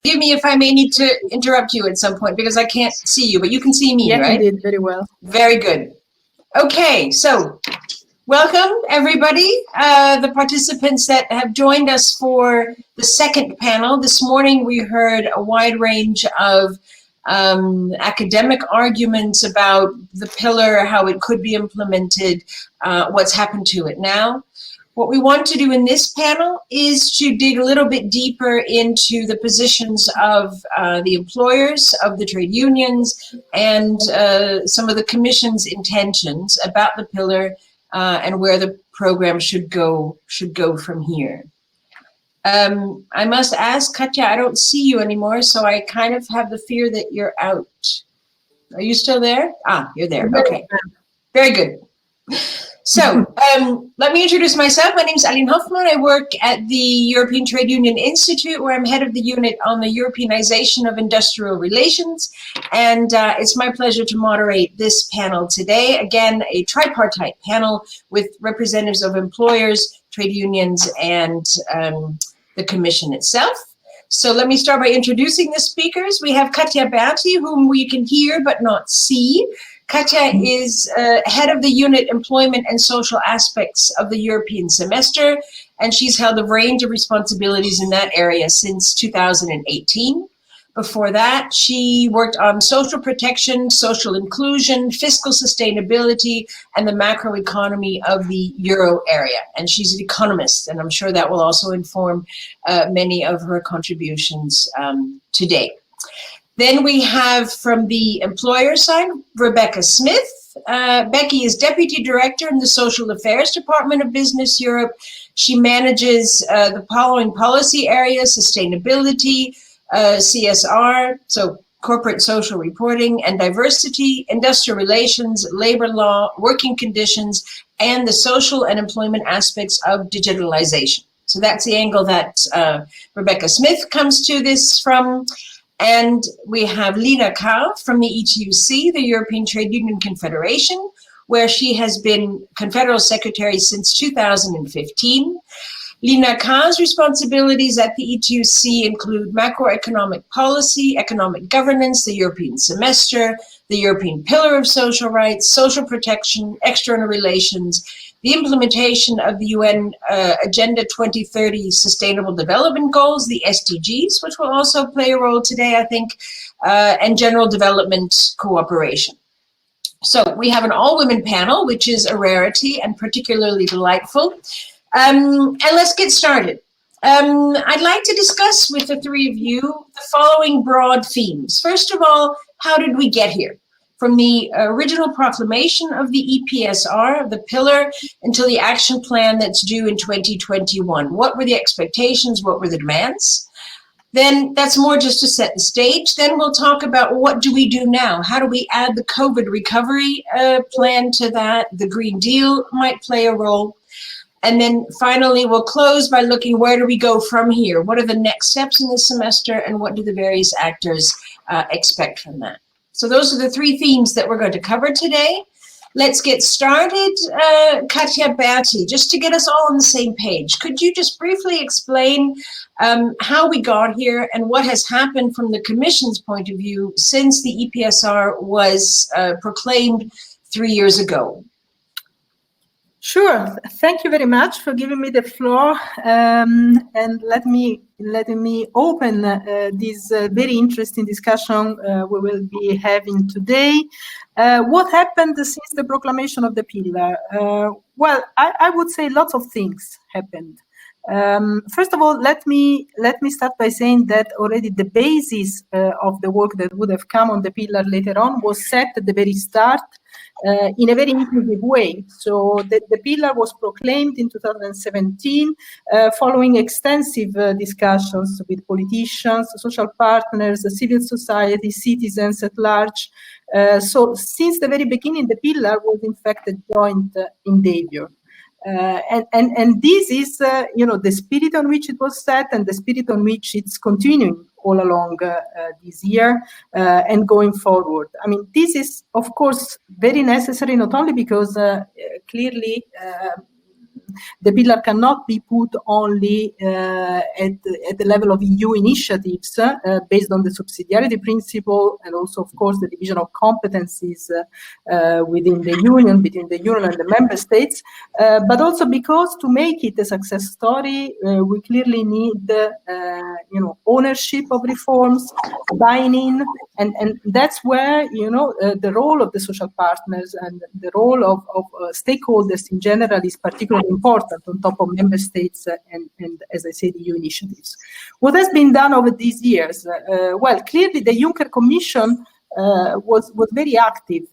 Forgive me if I may need to interrupt you at some point because I can't see you, but you can see me, right? Yeah, you did very well. Very good. Okay, so welcome everybody, the participants that have joined us for the second panel. This morning we heard a wide range of academic arguments about the pillar, how it could be implemented, what's happened to it now. What we want to do in this panel is to dig a little bit deeper into the positions of the employers, of the trade unions, and some of the Commission's intentions about the pillar and where the program should go from here. I must ask, Katja, I don't see you anymore, so I kind of have the fear that you're out. Are you still there? Ah, you're there. Okay, very good. So let me introduce myself. My name is Aline Hofman. I work at the European Trade Union Institute, where I'm head of the unit on the Europeanization of industrial relations. And it's my pleasure to moderate this panel today. Again, a tripartite panel with representatives of employers, trade unions, and the Commission itself. So let me start by introducing the speakers. We have Katja Berti, whom we can hear but not see. Katja is head of the unit Employment and Social Aspects of the European Semester, and she's held a range of responsibilities in that area since 2018. Before that, she worked on social protection, social inclusion, fiscal sustainability, and the macroeconomy of the Euro area. And she's an economist, and I'm sure that will also inform many of her contributions today. Then we have from the employer side, Rebecca Smith. Becky is Deputy Director in the Social Affairs Department of Business Europe. She manages the following policy areas: sustainability, CSR, so corporate social reporting, and diversity, industrial relations, labor law, working conditions, and the social and employment aspects of digitalization. So that's the angle that Rebecca Smith comes to this from. And we have Lina Kahl from the ETUC, the European Trade Union Confederation, where she has been Confederal Secretary since 2015. Lina Kahl's responsibilities at the ETUC include macroeconomic policy, economic governance, the European semester, the European Pillar of Social Rights, social protection, external relations, the implementation of the UN Agenda 2030 Sustainable Development Goals, the SDGs, which will also play a role today, I think, and general development cooperation. So we have an all-women panel, which is a rarity and particularly delightful. And let's get started. I'd like to discuss with the three of you the following broad themes. First of all, how did we get here? From the original proclamation of the EPSR, the pillar, until the action plan that's due in 2021. What were the expectations? What were the demands? Then that's more just to set the stage. Then we'll talk about what do we do now? How do we add the COVID recovery plan to that? The Green Deal might play a role. And then finally, we'll close by looking where do we go from here? What are the next steps in this semester, and what do the various actors expect from that? So those are the three themes that we're going to cover today. Let's get started. Katja Berti, just to get us all on the same page, could you just briefly explain how we got here and what has happened from the Commission's point of view since the EPSR was proclaimed 3 years ago? Sure. Thank you very much for giving me the floor, and let me open this very interesting discussion we will be having today. What happened since the proclamation of the pillar? Well, I would say lots of things happened. First of all, let me start by saying that already the basis of the work that would have come on the pillar later on was set at the very start. In a very inclusive way. So the pillar was proclaimed in 2017 following extensive discussions with politicians, social partners, civil society, citizens at large. So since the very beginning, the pillar was in fact a joint endeavor. And this is, the spirit on which it was set and the spirit on which it's continuing all along this year and going forward. I mean, this is, of course, very necessary, not only because clearly the pillar cannot be put only at the level of EU initiatives based on the subsidiarity principle, and also, of course, the division of competencies within the Union, between the Union and the member states, but also because to make it a success story, we clearly need ownership of reforms, buying in, and that's where the role of the social partners and the role of stakeholders in general is particularly important on top of member states and as I said, EU initiatives. What has been done over these years? Well, clearly the Juncker Commission was very active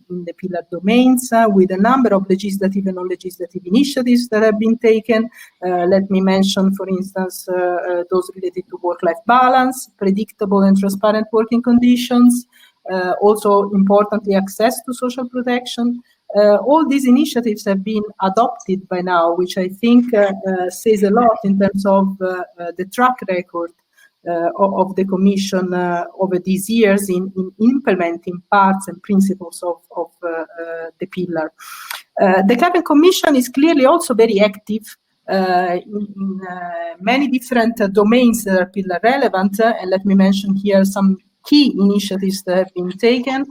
in the pillar domains with a number of legislative and non-legislative initiatives that have been taken. Let me mention, for instance, those related to work-life balance, predictable and transparent working conditions, also importantly, access to social protection. All these initiatives have been adopted by now, which I think says a lot in terms of the track record of the Commission over these years in implementing parts and principles of the pillar. The Climate Commission is clearly also very active in many different domains that are pillar relevant, and let me mention here some key initiatives that have been taken,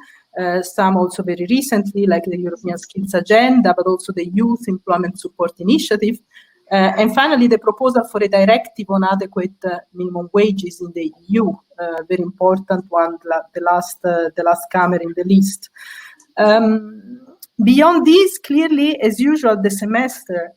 some also very recently, like the European Skills Agenda, but also the Youth Employment Support Initiative. And finally, the proposal for a directive on adequate minimum wages in the EU, very important one, the last comer in the list. Beyond this, clearly, as usual, the semester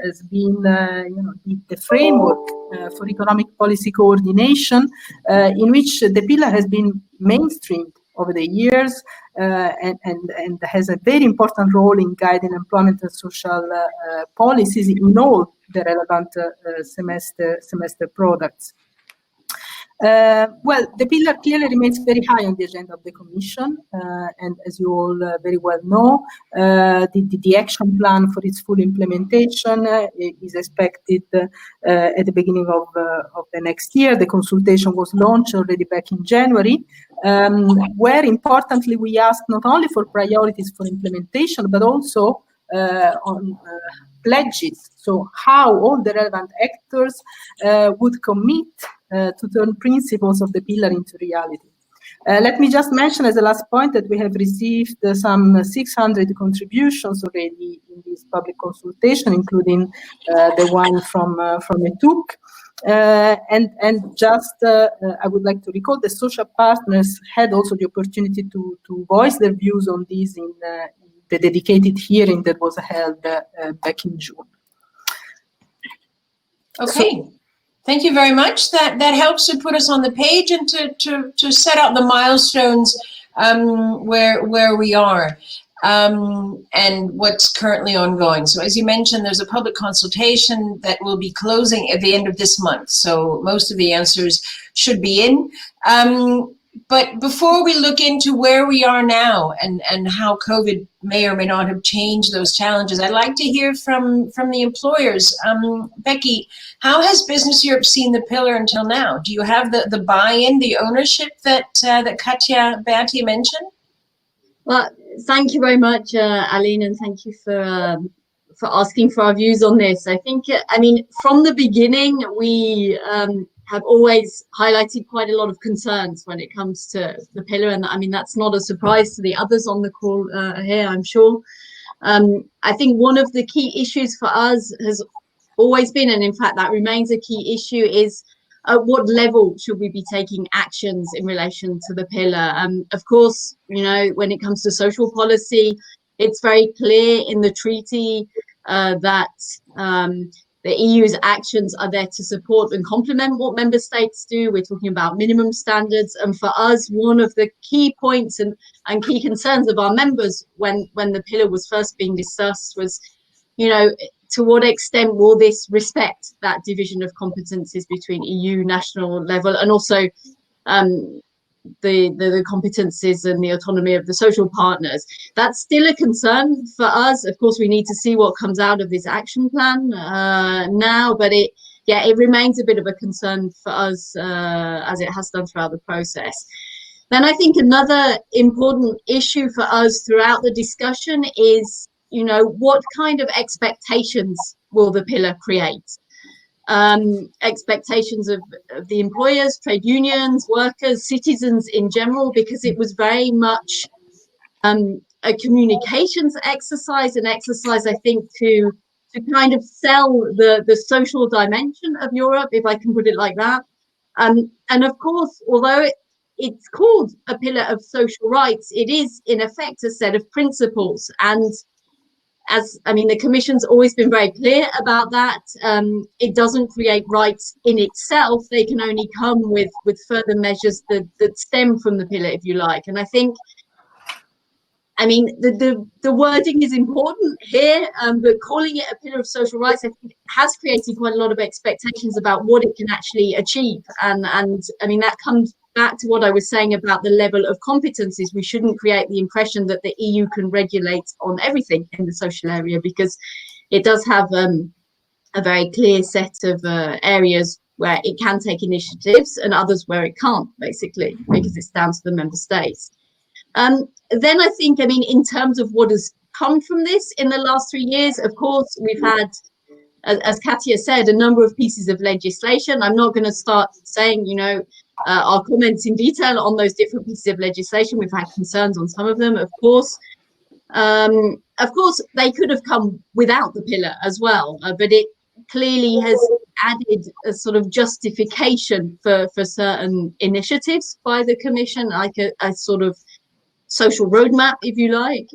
has been the framework for economic policy coordination, in which the pillar has been mainstreamed over the years and has a very important role in guiding employment and social policies in all the relevant semester products. Well, the pillar clearly remains very high on the agenda of the Commission, and as you all very well know, the action plan for its full implementation is expected at the beginning of the next year. The consultation was launched already back in January, where importantly we asked not only for priorities for implementation, but also on pledges, so how all the relevant actors would commit to turn principles of the pillar into reality. Let me just mention as a last point that we have received some 600 contributions already in this public consultation, including the one from ETUC. And just I would like to recall the social partners had also the opportunity to voice their views on this in the dedicated hearing that was held back in June. Okay. Thank you very much. That helps to put us on the page and to set out the milestones where we are and what's currently ongoing. So as you mentioned, there's a public consultation that will be closing at the end of this month. So most of the answers should be in. But before we look into where we are now and how COVID may or may not have changed those challenges, I'd like to hear from the employers. Becky, how has Business Europe seen the pillar until now? Do you have the buy-in, the ownership that Katja Berti mentioned? Well, thank you very much, Aline, and thank you for asking for our views on this. I think, I mean, from the beginning, we have always highlighted quite a lot of concerns when it comes to the pillar, and I mean that's not a surprise to the others on the call here, I'm sure. I think one of the key issues for us has always been, and in fact that remains a key issue, is at what level should we be taking actions in relation to the pillar? Of course, you know, when it comes to social policy, it's very clear in the treaty that the EU's actions are there to support and complement what member states do. We're talking about minimum standards. And for us, one of the key points and key concerns of our members when the pillar was first being discussed was, you know, to what extent will this respect that division of competencies between EU national level and also the competencies and the autonomy of the social partners? That's still a concern for us. Of course, we need to see what comes out of this action plan now, but it remains a bit of a concern for us as it has done throughout the process. Then I think another important issue for us throughout the discussion is what kind of expectations will the pillar create? Expectations of the employers, trade unions, workers, citizens in general, because it was very much a communications exercise, I think, to kind of sell the social dimension of Europe, if I can put it like that. And of course, although it's called a pillar of social rights, it is in effect a set of principles. And the Commission's always been very clear about that. It doesn't create rights in itself. They can only come with further measures that stem from the pillar, if you like. And I think, the wording is important here, but calling it a pillar of social rights, I think, has created quite a lot of expectations about what it can actually achieve. And that comes back to what I was saying about the level of competencies. We shouldn't create the impression that the EU can regulate on everything in the social area, because it does have a very clear set of areas where it can take initiatives and others where it can't, basically, because it's down to the member states. Then I think, in terms of what has come from this in the last 3 years, of course, we've had, as Katia said, a number of pieces of legislation. I'm not going to start saying, our comments in detail on those different pieces of legislation. We've had concerns on some of them, of course. Of course, they could have come without the pillar as well, but it clearly has added a sort of justification for certain initiatives by the Commission, like a sort of social roadmap, if you like,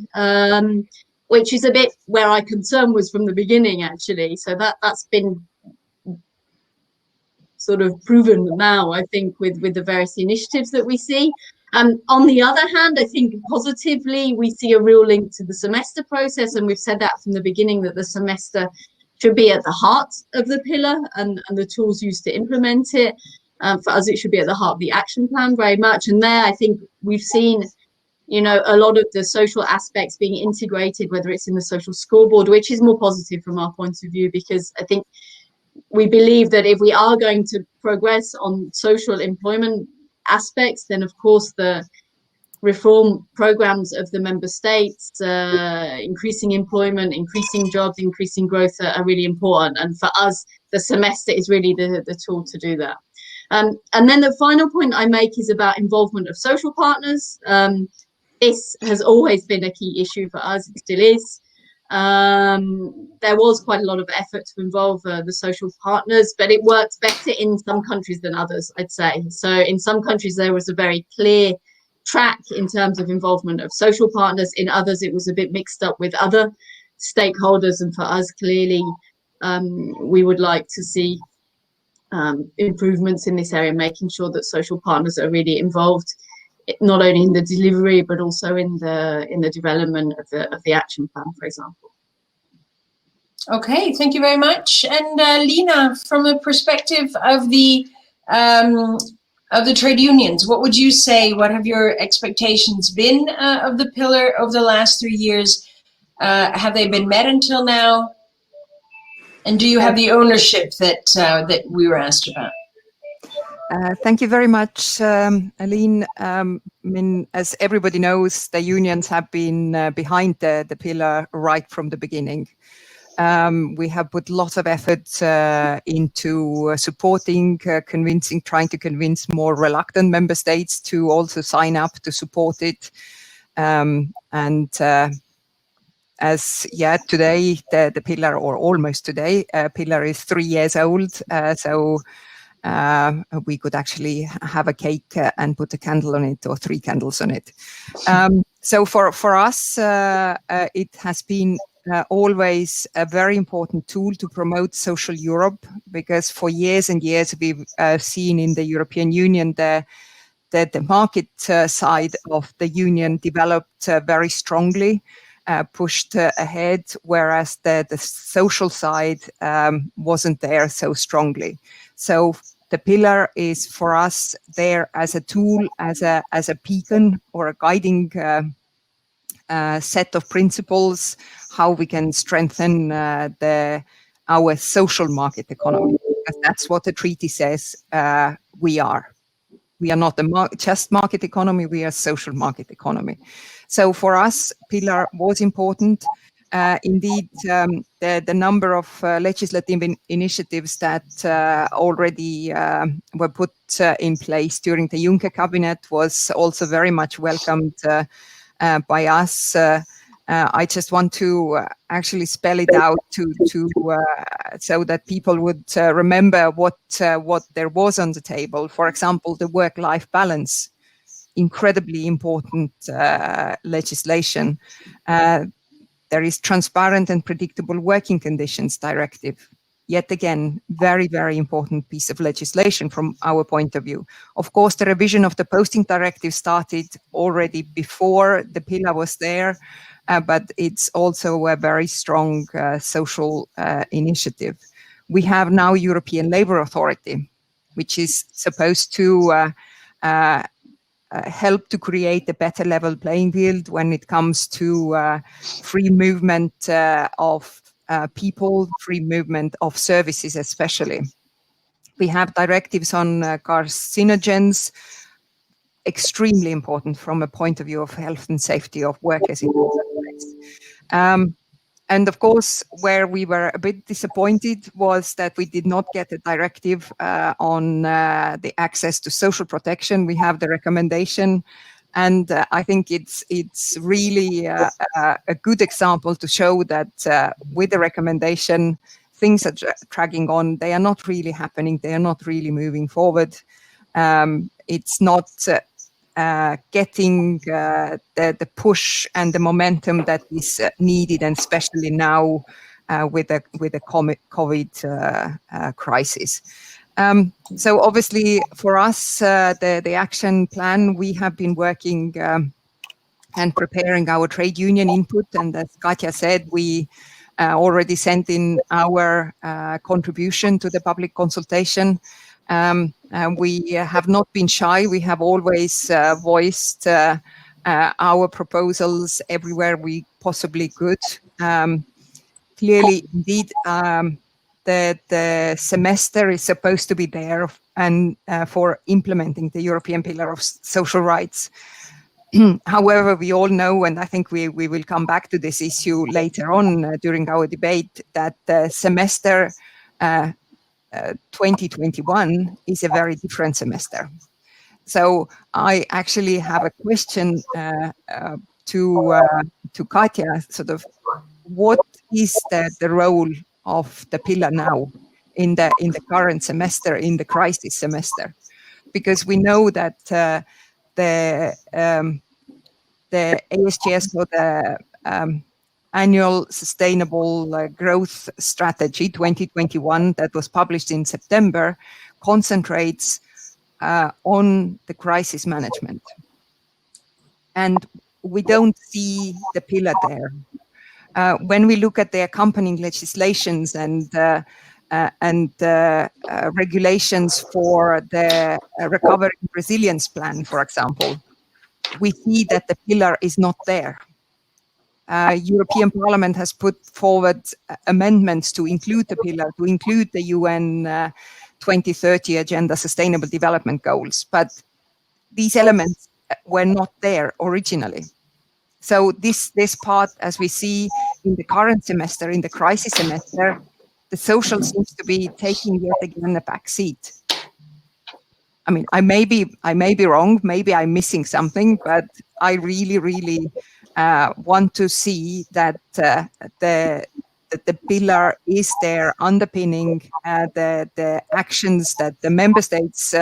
which is a bit where our concern was from the beginning, actually. So that's been sort of proven now, I think, with the various initiatives that we see. On the other hand, I think positively, we see a real link to the semester process, and we've said that from the beginning, that the semester should be at the heart of the pillar and the tools used to implement it. For us, it should be at the heart of the action plan very much. And there, I think we've seen a lot of the social aspects being integrated, whether it's in the social scoreboard, which is more positive from our point of view, because I think we believe that if we are going to progress on social employment aspects, then of course the reform programs of the member states, increasing employment, increasing jobs, increasing growth are really important. And for us, the semester is really the tool to do that. And then the final point I make is about involvement of social partners. This has always been a key issue for us, it still is. There was quite a lot of effort to involve the social partners, but it works better in some countries than others, I'd say. So in some countries, there was a very clear track in terms of involvement of social partners. In others, it was a bit mixed up with other stakeholders. And for us, clearly, we would like to see improvements in this area, making sure that social partners are really involved, not only in the delivery, but also in the development of the action plan, for example. Okay, thank you very much. And Lina, from the perspective of the trade unions, what would you say? What have your expectations been of the pillar over the last 3 years? Have they been met until now? And do you have the ownership that we were asked about? Thank you very much, Aline. As everybody knows, the unions have been behind the pillar right from the beginning. We have put lots of effort into supporting, convincing, trying to convince more reluctant member states to also sign up to support it. Today, the pillar, or almost today, pillar is 3 years old. So we could actually have a cake and put a candle on it, or 3 candles on it. So for us, it has been always a very important tool to promote social Europe, because for years and years we've seen in the European Union that the market side of the union developed very strongly, pushed ahead, whereas the social side wasn't there so strongly. So the pillar is for us there as a tool, as a beacon or a guiding set of principles, how we can strengthen our social market economy. Because that's what the treaty says we are. We are not just market economy, we are social market economy. So for us, pillar was important. Indeed, the number of legislative initiatives that already were put in place during the Juncker cabinet was also very much welcomed by us. I just want to actually spell it out so that people would remember what there was on the table. For example, the work-life balance, incredibly important legislation. There is transparent and predictable working conditions directive. Yet again, very, very important piece of legislation from our point of view. Of course, the revision of the posting directive started already before the pillar was there, but it's also a very strong social initiative. We have now European Labour Authority, which is supposed to help to create a better level playing field when it comes to free movement of people, free movement of services especially. We have directives on carcinogens, extremely important from a point of view of health and safety of workers in the workplace. And of course, where we were a bit disappointed was that we did not get a directive on the access to social protection. We have the recommendation, and I think it's really a good example to show that with the recommendation, things are dragging on. They are not really happening. They are not really moving forward. It's not getting the push and the momentum that is needed, and especially now with the COVID crisis. So obviously for us, the action plan, we have been working and preparing our trade union input. And as Katja said, we already sent in our contribution to the public consultation. We have not been shy. We have always voiced our proposals everywhere we possibly could. Clearly, indeed, the semester is supposed to be there and for implementing the European Pillar of Social Rights. However, we all know, and I think we will come back to this issue later on during our debate, that the semester 2021 is a very different semester. So I actually have a question to Katja, sort of, what is the role of the pillar now in the current semester, in the crisis semester? Because we know that the ASGS, or the Annual Sustainable Growth Strategy 2021 that was published in September concentrates on the crisis management. And we don't see the pillar there. When we look at the accompanying legislations and regulations for the Recovery and Resilience Plan, for example, we see that the pillar is not there. European Parliament has put forward amendments to include the pillar, to include the UN 2030 Agenda Sustainable Development Goals, but these elements were not there originally. So this part, as we see in the current semester, in the crisis semester, the social seems to be taking yet again a back seat. I mean, I may be wrong, maybe I'm missing something, but I really want to see that the pillar is there underpinning the actions that the member states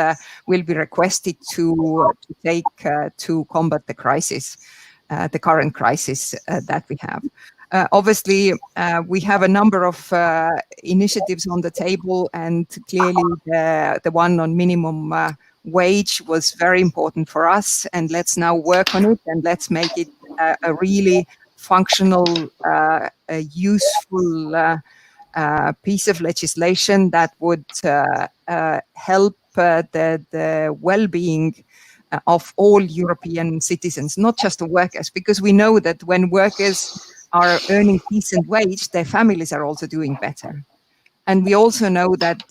will be requested to take to combat the crisis, the current crisis that we have. Obviously, we have a number of initiatives on the table, and clearly the one on minimum wage was very important for us. And let's now work on it, and let's make it a really functional, useful piece of legislation that would help the well-being of all European citizens, not just the workers, because we know that when workers are earning decent wage, their families are also doing better. And we also know that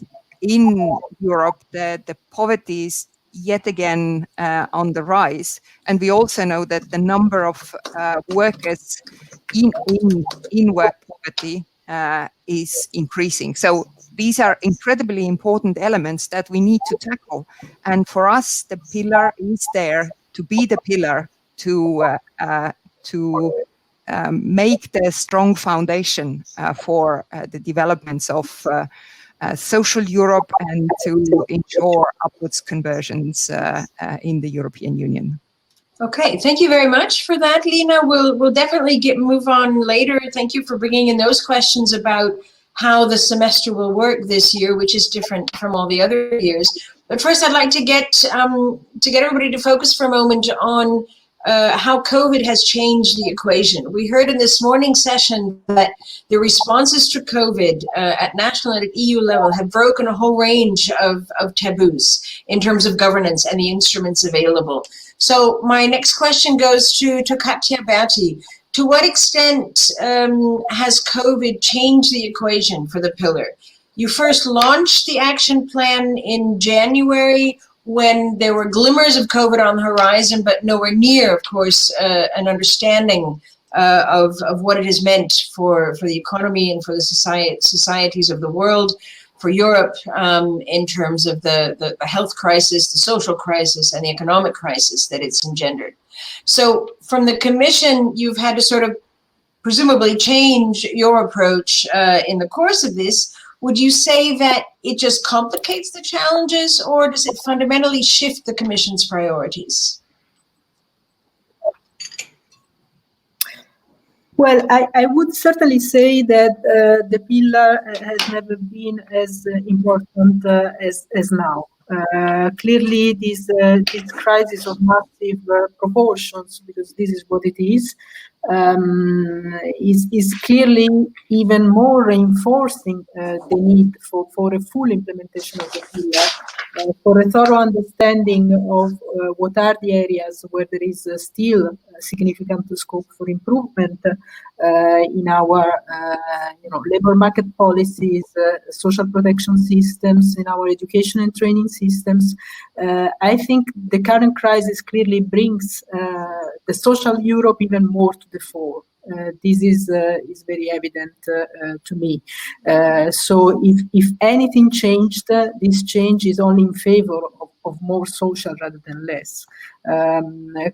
in Europe, the poverty is yet again on the rise. And we also know that the number of workers in work poverty is increasing. So these are incredibly important elements that we need to tackle. And for us, the pillar is there to be the pillar to make the strong foundation for the developments of social Europe and to ensure upwards conversions in the European Union. Okay, thank you very much for that, Lina. We'll definitely move on later. Thank you for bringing in those questions about how the semester will work this year, which is different from all the other years. But first, I'd like to get everybody to focus for a moment on how COVID has changed the equation. We heard in this morning's session that the responses to COVID at national and at EU level have broken a whole range of taboos in terms of governance and the instruments available. So my next question goes to Katja Berti. To what extent has COVID changed the equation for the pillar? You first launched the action plan in January when there were glimmers of COVID on the horizon, but nowhere near, of course, an understanding of what it has meant for the economy and for the societies of the world, for Europe, in terms of the health crisis, the social crisis, and the economic crisis that it's engendered. So from the Commission, you've had to sort of presumably change your approach in the course of this. Would you say that it just complicates the challenges, or does it fundamentally shift the Commission's priorities? Well, I would certainly say that the pillar has never been as important as now. Clearly, this crisis of massive proportions, because this is what it is clearly even more reinforcing the need for a full implementation of the pillar, for a thorough understanding of what are the areas where there is still significant scope for improvement in our labor market policies, social protection systems, in our education and training systems. I think the current crisis clearly brings the social Europe even more to the fore. This is very evident to me. So if anything changed, this change is only in favor of more social rather than less.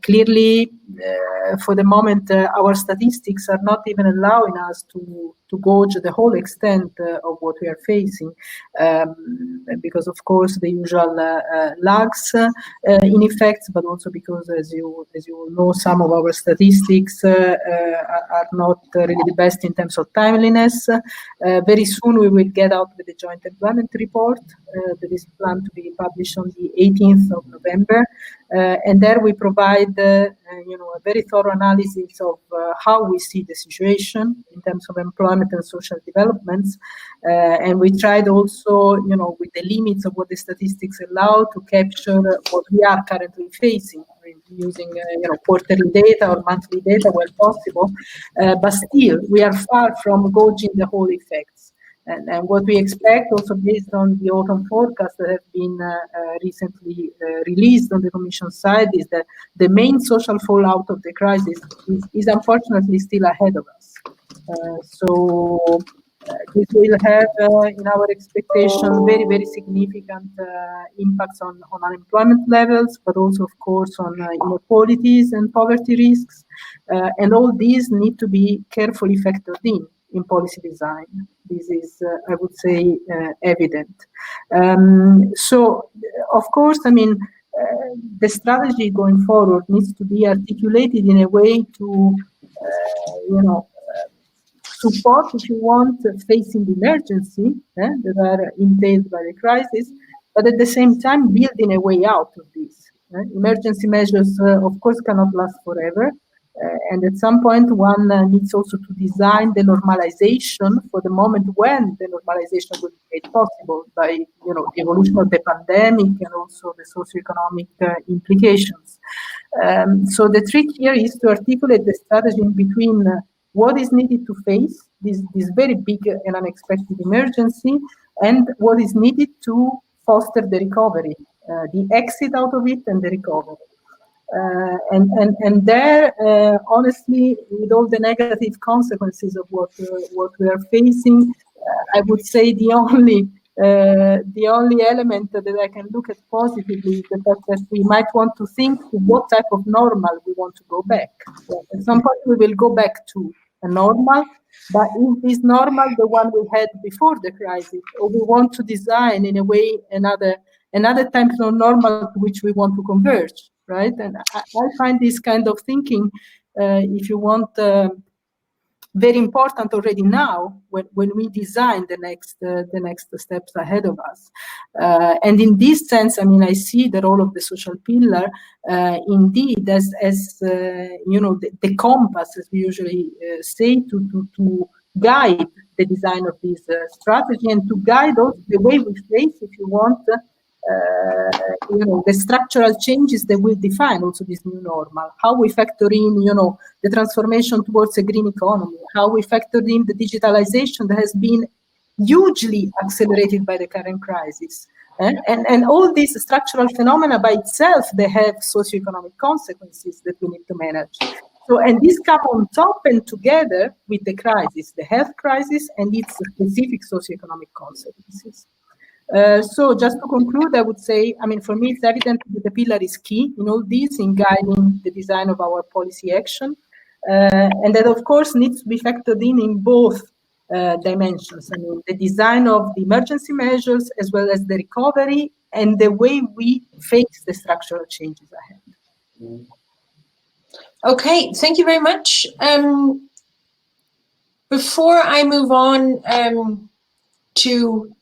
Clearly, for the moment, our statistics are not even allowing us to gauge the whole extent of what we are facing, because of course the usual lags in effects, but also because, as you know, some of our statistics are not really the best in terms of timeliness. Very soon we will get out with the joint employment report that is planned to be published on the 18th of November. And there we provide a very thorough analysis of how we see the situation in terms of employment and social developments. And we tried also, with the limits of what the statistics allow, to capture what we are currently facing, using quarterly data or monthly data where possible. But still, we are far from gauging the whole effects. And what we expect, also based on the autumn forecast that have been recently released on the Commission side, is that the main social fallout of the crisis is unfortunately still ahead of us. So this will have, in our expectation, very, very significant impacts on unemployment levels, but also, of course, on inequalities and poverty risks. And all these need to be carefully factored in policy design. This is, I would say, evident. So, of course, the strategy going forward needs to be articulated in a way to, support, if you want, facing the emergency that are entailed by the crisis, but at the same time building a way out of this. Emergency measures, of course, cannot last forever. And at some point, one needs also to design the normalization for the moment when the normalization will be made possible by, the evolution of the pandemic and also the socioeconomic implications. So the trick here is to articulate the strategy in between what is needed to face this very big and unexpected emergency and what is needed to foster the recovery the exit out of it and the recovery. And there, honestly, with all the negative consequences of what we are facing, I would say the only element that I can look at positively is the fact that we might want to think to what type of normal we want to go back. So at some point we will go back to a normal, but is this normal the one we had before the crisis, or we want to design in a way another type of normal to which we want to converge, right? And I find this kind of thinking, if you want, very important already now when we design the next steps ahead of us. And in this sense, I mean, I see the role of the social pillar indeed as the compass, as we usually say, to guide the design of this strategy and to guide also the way we face, if you want, the structural changes that will define also this new normal. How we factor in, the transformation towards a green economy. How we factor in the digitalization that has been hugely accelerated by the current crisis. And all these structural phenomena by itself, they have socioeconomic consequences that we need to manage. So, and these come on top and together with the crisis, the health crisis and its specific socioeconomic consequences. So just to conclude, I would say, I mean, for me, it's evident that the pillar is key in all this, in guiding the design of our policy action. And that, of course, needs to be factored in both dimensions. I mean, the design of the emergency measures, as well as the recovery, and the way we face the structural changes ahead. Okay, thank you very much. Before I move on to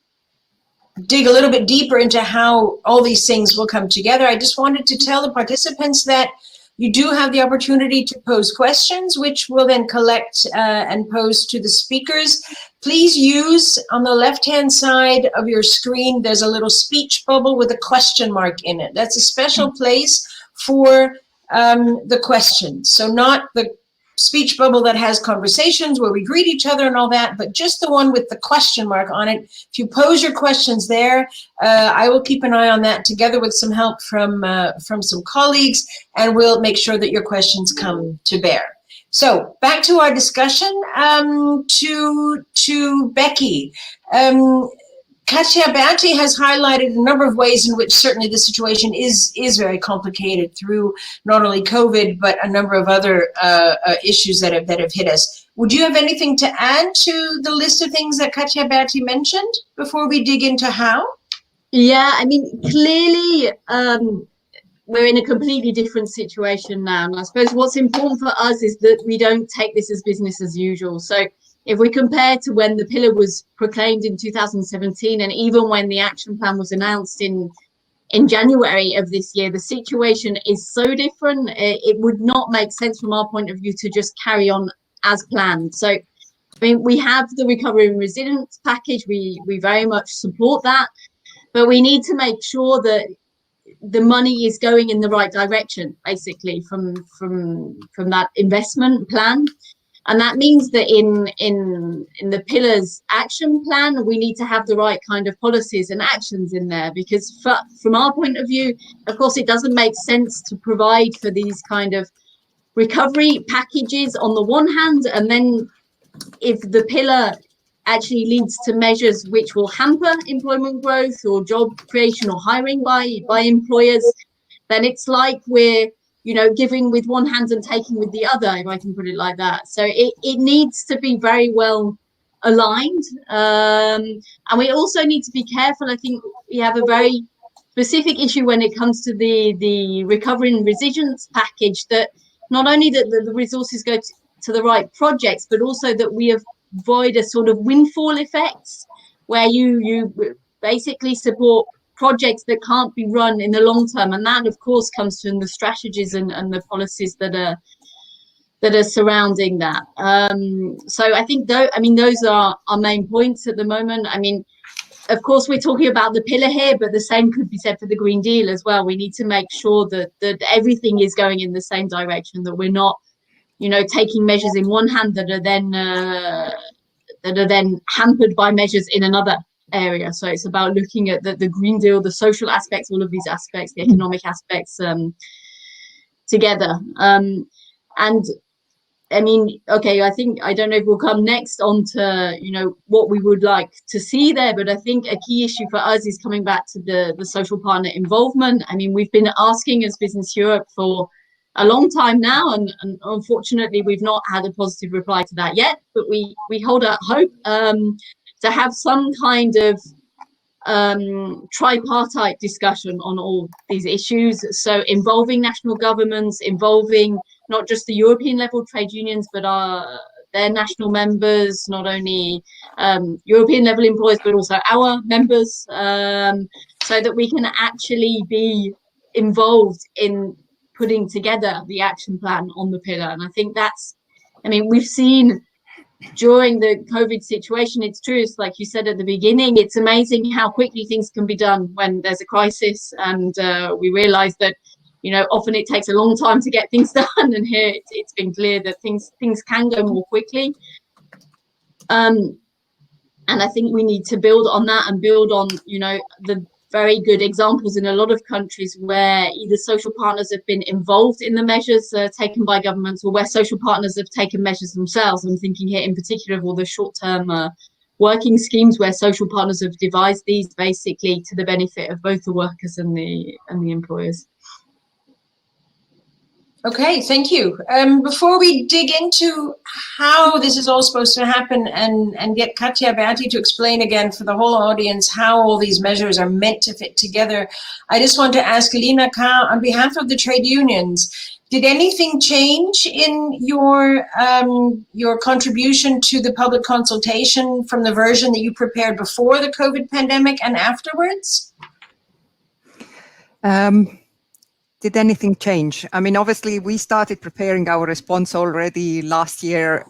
dig a little bit deeper into how all these things will come together, I just wanted to tell the participants that you do have the opportunity to pose questions, which we'll then collect and pose to the speakers. Please use, on the left-hand side of your screen, there's a little speech bubble with a question mark in it. That's a special place for the questions. So not the speech bubble that has conversations where we greet each other and all that, but just the one with the question mark on it. If you pose your questions there, I will keep an eye on that together with some help from some colleagues, and we'll make sure that your questions come to bear. So back to our discussion, to Becky. Katia Berti has highlighted a number of ways in which certainly the situation is very complicated through not only COVID, but a number of other issues that have hit us. Would you have anything to add to the list of things that Katia Berti mentioned before we dig into how? Yeah, I mean, clearly we're in a completely different situation now. And I suppose what's important for us is that we don't take this as business as usual. So if we compare to when the pillar was proclaimed in 2017, and even when the action plan was announced in January of this year, the situation is so different. It would not make sense from our point of view to just carry on as planned. So, I mean, we have the recovery and resilience package. We very much support that, but we need to make sure that the money is going in the right direction, basically, from that investment plan. And that means that in the pillars action plan, we need to have the right kind of policies and actions in there, because from our point of view, of course, it doesn't make sense to provide for these kind of recovery packages on the one hand, and then if the pillar actually leads to measures which will hamper employment growth or job creation or hiring by employers, then it's like we're giving with one hand and taking with the other, if I can put it like that. So it needs to be very well aligned. And we also need to be careful. I think we have a very specific issue when it comes to the recovery and resilience package, that not only that the resources go to the right projects, but also that we avoid a sort of windfall effects where you basically support projects that can't be run in the long term, and that of course comes from the strategies and the policies that are surrounding that. So I think those are our main points at the moment. I mean, of course we're talking about the pillar here, but the same could be said for the Green Deal as well. We need to make sure that everything is going in the same direction, that we're not taking measures in one hand that are then hampered by measures in another area. So it's about looking at the Green Deal, the social aspects, all of these aspects, the economic aspects together. And I mean, okay, I don't know if we'll come next on to, you know, what we would like to see there, but I think a key issue for us is coming back to the social partner involvement. I mean, we've been asking as Business Europe for a long time now, and unfortunately we've not had a positive reply to that yet, but we hold out hope to have some kind of tripartite discussion on all these issues. So involving national governments, involving not just the European level trade unions, but their national members, not only European level employers, but also our members, so that we can actually be involved in putting together the action plan on the pillar. And I think that's, I mean, we've seen during the COVID situation, it's true, it's like you said at the beginning, it's amazing how quickly things can be done when there's a crisis. And we realize that, you know, often it takes a long time to get things done. And here it's been clear that things can go more quickly. And I think we need to build on that and build on, you know, the very good examples in a lot of countries where either social partners have been involved in the measures taken by governments, or where social partners have taken measures themselves. I'm thinking here in particular of all the short-term working schemes where social partners have devised these basically to the benefit of both the workers and the employers. Okay, thank you. Before we dig into how this is all supposed to happen and get Katja Berti to explain again for the whole audience how all these measures are meant to fit together, I just want to ask Lina Ka, on behalf of the trade unions, did anything change in your contribution to the public consultation from the version that you prepared before the COVID pandemic and afterwards? Did anything change? I mean, obviously, we started preparing our response already last year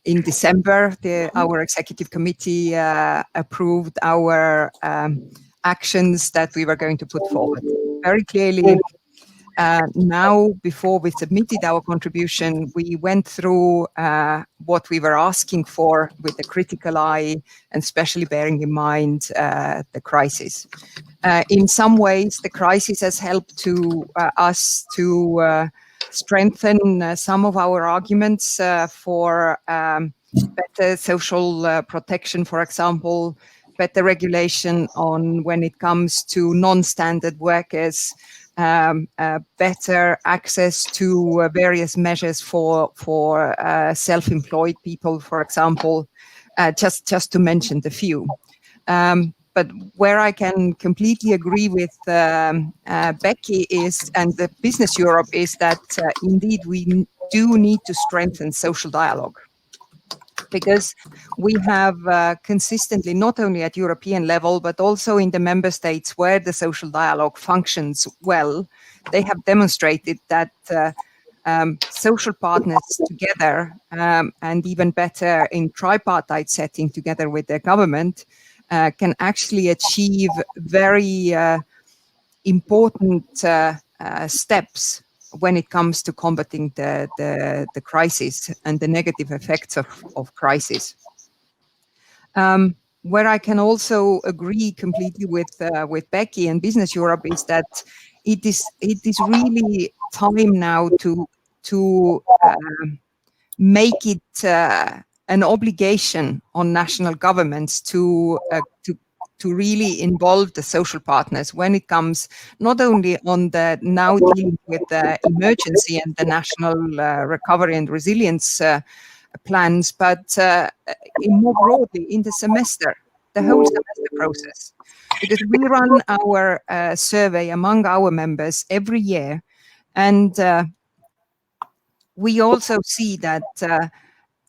in December. Our executive committee approved our actions that we were going to put forward. Very clearly, now, before we submitted our contribution, we went through what we were asking for with a critical eye, and especially bearing in mind the crisis. In some ways, the crisis has helped to us to strengthen some of our arguments for better social protection, for example, better regulation on when it comes to non-standard workers, better access to various measures for self-employed people, for example, just to mention the few. But where I can completely agree with Becky is, and the Business Europe, is that indeed we do need to strengthen social dialogue, because we have consistently, not only at European level, but also in the member states where the social dialogue functions well, they have demonstrated that social partners together, and even better in tripartite setting together with their government, can actually achieve very important steps when it comes to combating the crisis and the negative effects of crisis. Where I can also agree completely with Becky and Business Europe is that it is really time now to make it an obligation on national governments to really involve the social partners when it comes not only on the now dealing with the emergency and the national recovery and resilience plans, but more broadly in the semester, the whole semester process. Because we run our survey among our members every year, and we also see that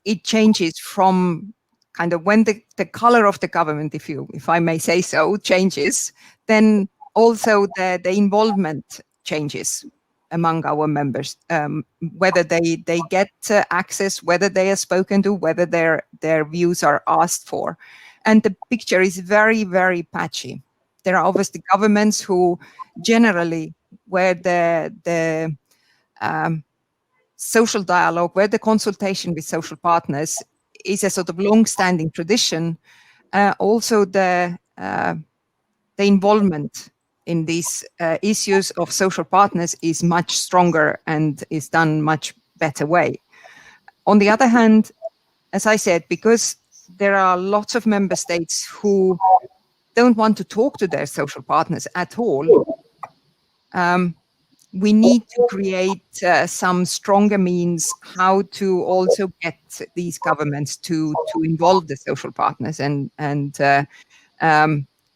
it changes from kind of when the color of the government, if I may say so, changes, then also the involvement changes among our members, whether they get access, whether they are spoken to, whether their views are asked for. And the picture is very, very patchy. There are obviously governments who generally, where the social dialogue, where the consultation with social partners is a sort of long-standing tradition, also the involvement in these issues of social partners is much stronger and is done much better way. On the other hand, as I said, because there are lots of member states who don't want to talk to their social partners at all, we need to create some stronger means how to also get these governments to involve the social partners and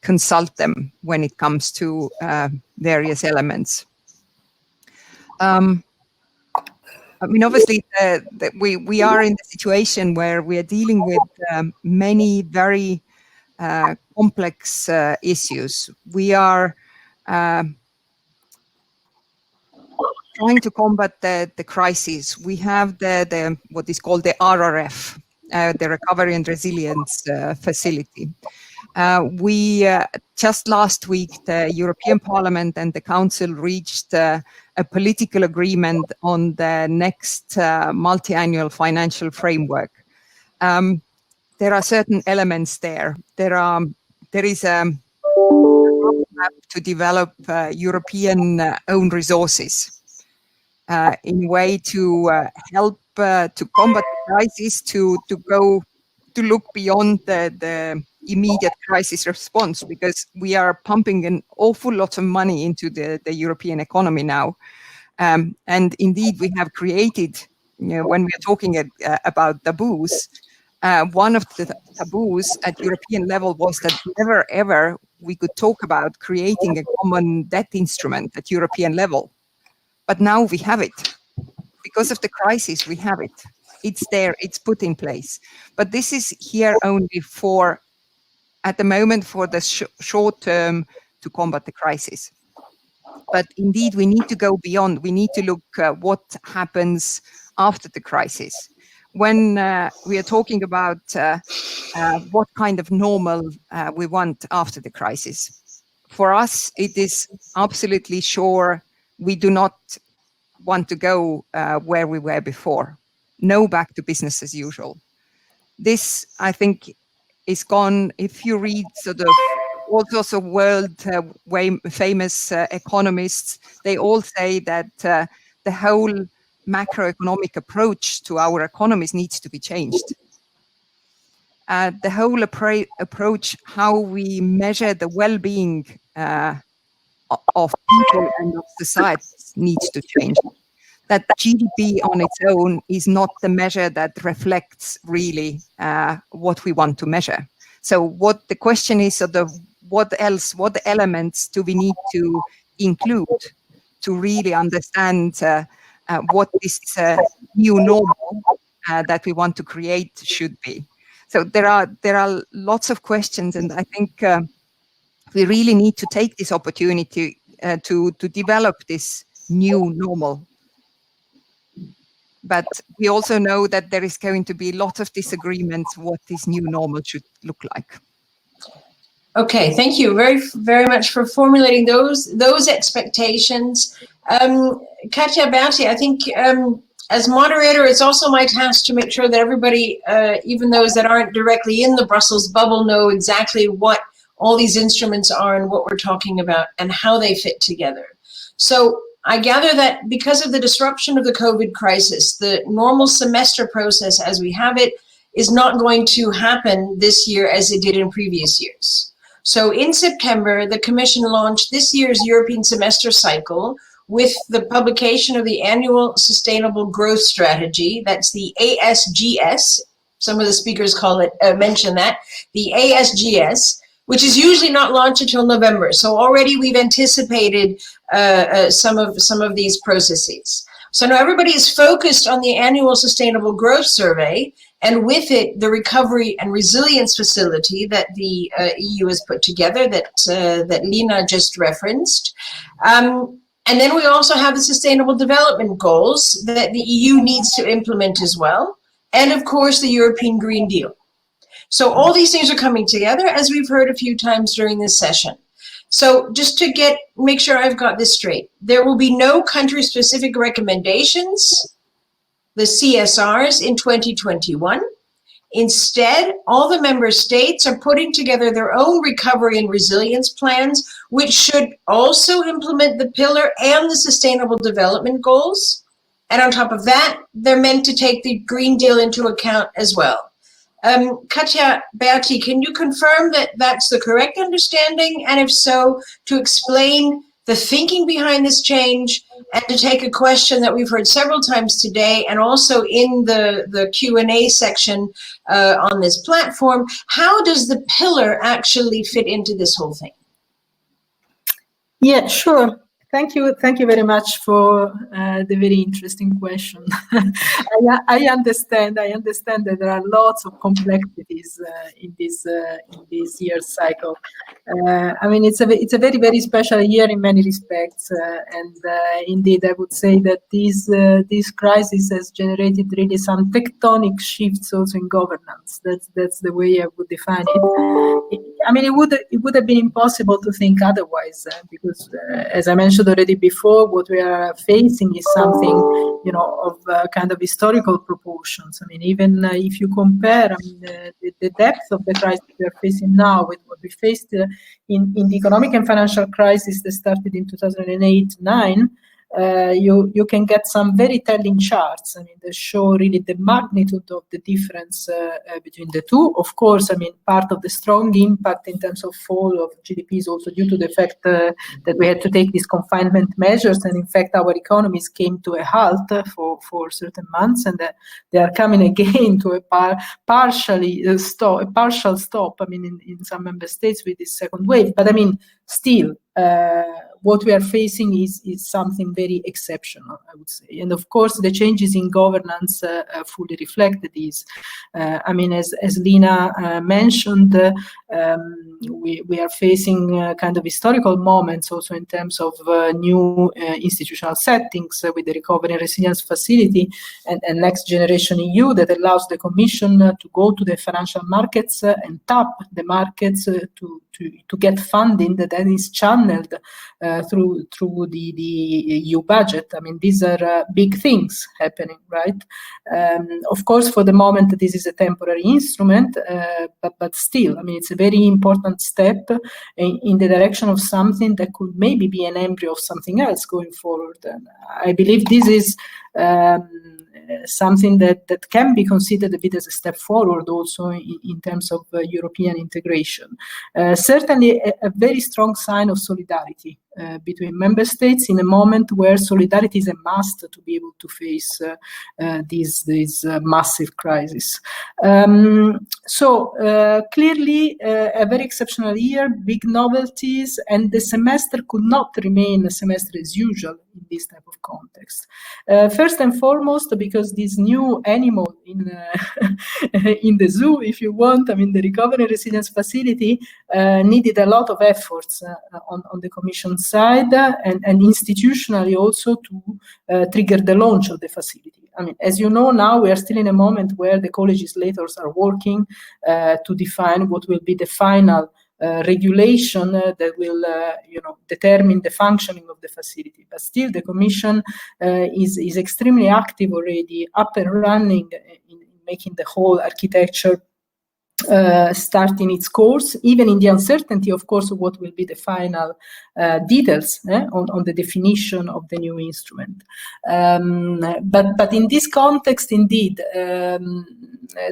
consult them when it comes to various elements. I mean, obviously, we are in the situation where we are dealing with many very complex issues. We are trying to combat the crisis. We have the what is called the RRF, the Recovery and Resilience Facility. We just last week, the European Parliament and the Council reached a political agreement on the next multi-annual financial framework. There are certain elements there. There is a roadmap to develop European own resources in a way to help to combat the crisis, to look beyond the immediate crisis response, because we are pumping an awful lot of money into the European economy now. And indeed, we have created, when we are talking about taboos, one of the taboos at European level was that never ever we could talk about creating a common debt instrument at European level. But now we have it. Because of the crisis, we have it. It's there, it's put in place. But this is here only for, at the moment, for the short term to combat the crisis. But indeed, we need to go beyond. We need to look what happens after the crisis. When we are talking about what kind of normal we want after the crisis, for us, it is absolutely sure we do not want to go where we were before. No back to business as usual. This, I think, is gone. If you read sort of all sorts of world famous economists, they all say that the whole macroeconomic approach to our economies needs to be changed. The whole approach, how we measure the well-being of people and of society needs to change. That GDP on its own is not the measure that reflects really what we want to measure. So what the question is, sort of, what else, what elements do we need to include to really understand what this new normal that we want to create should be? So there are lots of questions, and I think we really need to take this opportunity to develop this new normal. But we also know that there is going to be lots of disagreements what this new normal should look like. Okay, thank you very, very much for formulating those expectations. Katja, Bertie, I think as moderator, it's also my task to make sure that everybody, even those that aren't directly in the Brussels bubble, know exactly what all these instruments are and what we're talking about and how they fit together. So I gather that because of the disruption of the COVID crisis, the normal semester process as we have it is not going to happen this year as it did in previous years. So in September, the Commission launched this year's European semester cycle with the publication of the Annual Sustainable Growth Strategy. That's the ASGS. Some of the speakers mention that, the ASGS, which is usually not launched until November. So already we've anticipated some of these processes. So now everybody is focused on the Annual Sustainable Growth Survey, and with it, the Recovery and Resilience Facility that the EU has put together, that Lina just referenced. And then we also have the Sustainable Development Goals that the EU needs to implement as well, and of course the European Green Deal. So all these things are coming together, as we've heard a few times during this session. So just to make sure I've got this straight, there will be no country-specific recommendations, the CSRs, in 2021. Instead, all the member states are putting together their own recovery and resilience plans, which should also implement the pillar and the sustainable development goals. And on top of that, they're meant to take the Green Deal into account as well. Katja, Berti, can you confirm that that's the correct understanding? And if so, to explain the thinking behind this change and to take a question that we've heard several times today and also in the Q&A section on this platform, how does the pillar actually fit into this whole thing? Yeah, sure. Thank you very much for the very interesting question. I understand that there are lots of complexities in this year's cycle. I mean, it's a very special year in many respects, and indeed, I would say that this crisis has generated really some tectonic shifts also in governance. That's the way I would define it. I mean, it would have been impossible to think otherwise, because as I mentioned already before, what we are facing is something, of kind of historical proportions. I mean, even if you compare, I mean, the depth of the crisis we are facing now with what we faced in the economic and financial crisis that started in 2008-9, you can get some very telling charts. I mean, that show really the magnitude of the difference between the two. Of course, I mean, part of the strong impact in terms of fall of GDP is also due to the fact that we had to take these confinement measures, and in fact, our economies came to a halt for certain months, and they are coming again to a partial stop. I mean, in some member states with this second wave, but I mean, still. What we are facing is something very exceptional, I would say. And of course, the changes in governance fully reflect this. I mean, as Lina mentioned, we are facing kind of historical moments also in terms of new institutional settings with the Recovery and Resilience Facility and Next Generation EU that allows the Commission to go to the financial markets and tap the markets to get funding that is channeled through the EU budget. I mean, these are big things happening, right? Of course, for the moment, this is a temporary instrument, but still, I mean, it's a very important step in the direction of something that could maybe be an embryo of something else going forward. And I believe this is something that can be considered a bit as a step forward also in terms of European integration. Certainly a very strong sign of solidarity between member states in a moment where solidarity is a must to be able to face this massive crisis. So clearly a very exceptional year, big novelties, and the semester could not remain a semester as usual in this type of context. First and foremost, because this new animal in the zoo, if you want, I mean, the Recovery and Resilience Facility needed a lot of efforts on the Commission side and institutionally also to trigger the launch of the facility. I mean, as you know, now we are still in a moment where the co-legislators are working to define what will be the final regulation that will, determine the functioning of the facility. But still, the Commission is extremely active already, up and running in making the whole architecture starting its course, even in the uncertainty, of course, of what will be the final details on the definition of the new instrument. But in this context, indeed,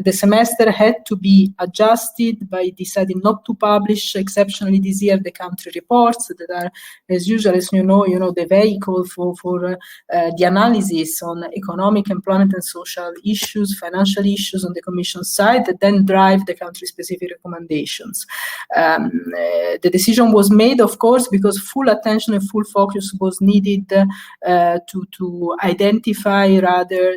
the semester had to be adjusted by deciding not to publish exceptionally this year the country reports that are, as usual, as you know, the vehicle for the analysis on economic, employment and social issues, financial issues on the Commission side that then drive the country-specific recommendations. The decision was made, of course, because full attention and full focus was needed to identify rather,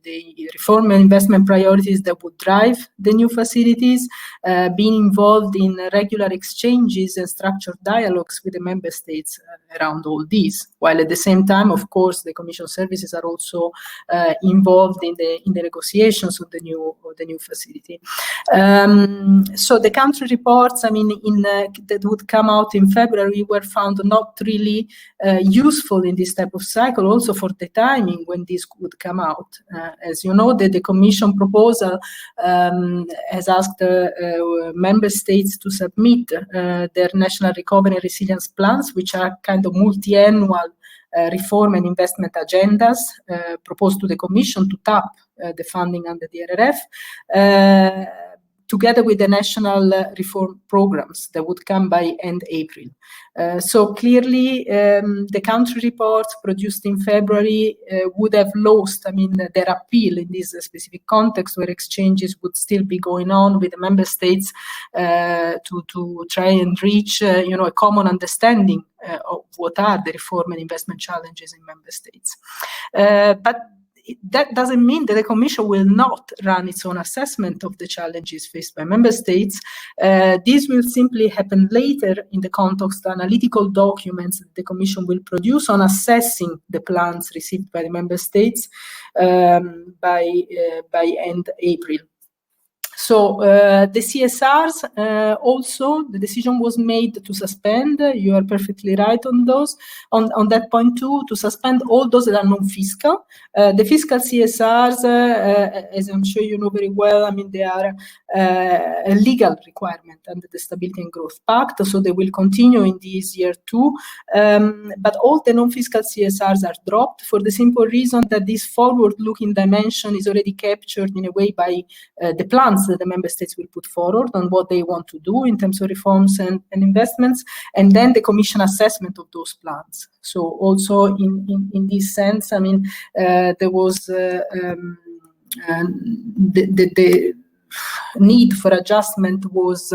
the reform and investment priorities that would drive the new facilities, being involved in regular exchanges and structured dialogues with the member states around all these. while at the same time, of course, the Commission services are also involved in the negotiations of the new facility. So the country reports, I mean, that would come out in February were found not really useful in this type of cycle, also for the timing when this would come out. As you know, the Commission proposal has asked member states to submit their national recovery and resilience plans, which are kind of multi-annual reform and investment agendas proposed to the Commission to tap the funding under the RRF, together with the national reform programs that would come by end April. So clearly, the country reports produced in February would have lost, I mean, their appeal in this specific context, where exchanges would still be going on with the member states to try and reach, a common understanding of what are the reform and investment challenges in member states. But that doesn't mean that the Commission will not run its own assessment of the challenges faced by member states. This will simply happen later in the context of analytical documents that the Commission will produce on assessing the plans received by the member states by end April. So the CSRs also, the decision was made to suspend. You are perfectly right on those. On that point too, to suspend all those that are non-fiscal. The fiscal CSRs, as I'm sure you know very well, I mean, they are a legal requirement under the Stability and Growth Pact, so they will continue in this year too. But all the non-fiscal CSRs are dropped for the simple reason that this forward-looking dimension is already captured in a way by the plans that the member states will put forward on what they want to do in terms of reforms and investments, and then the Commission assessment of those plans. So also in this sense, I mean, there was the need for adjustment was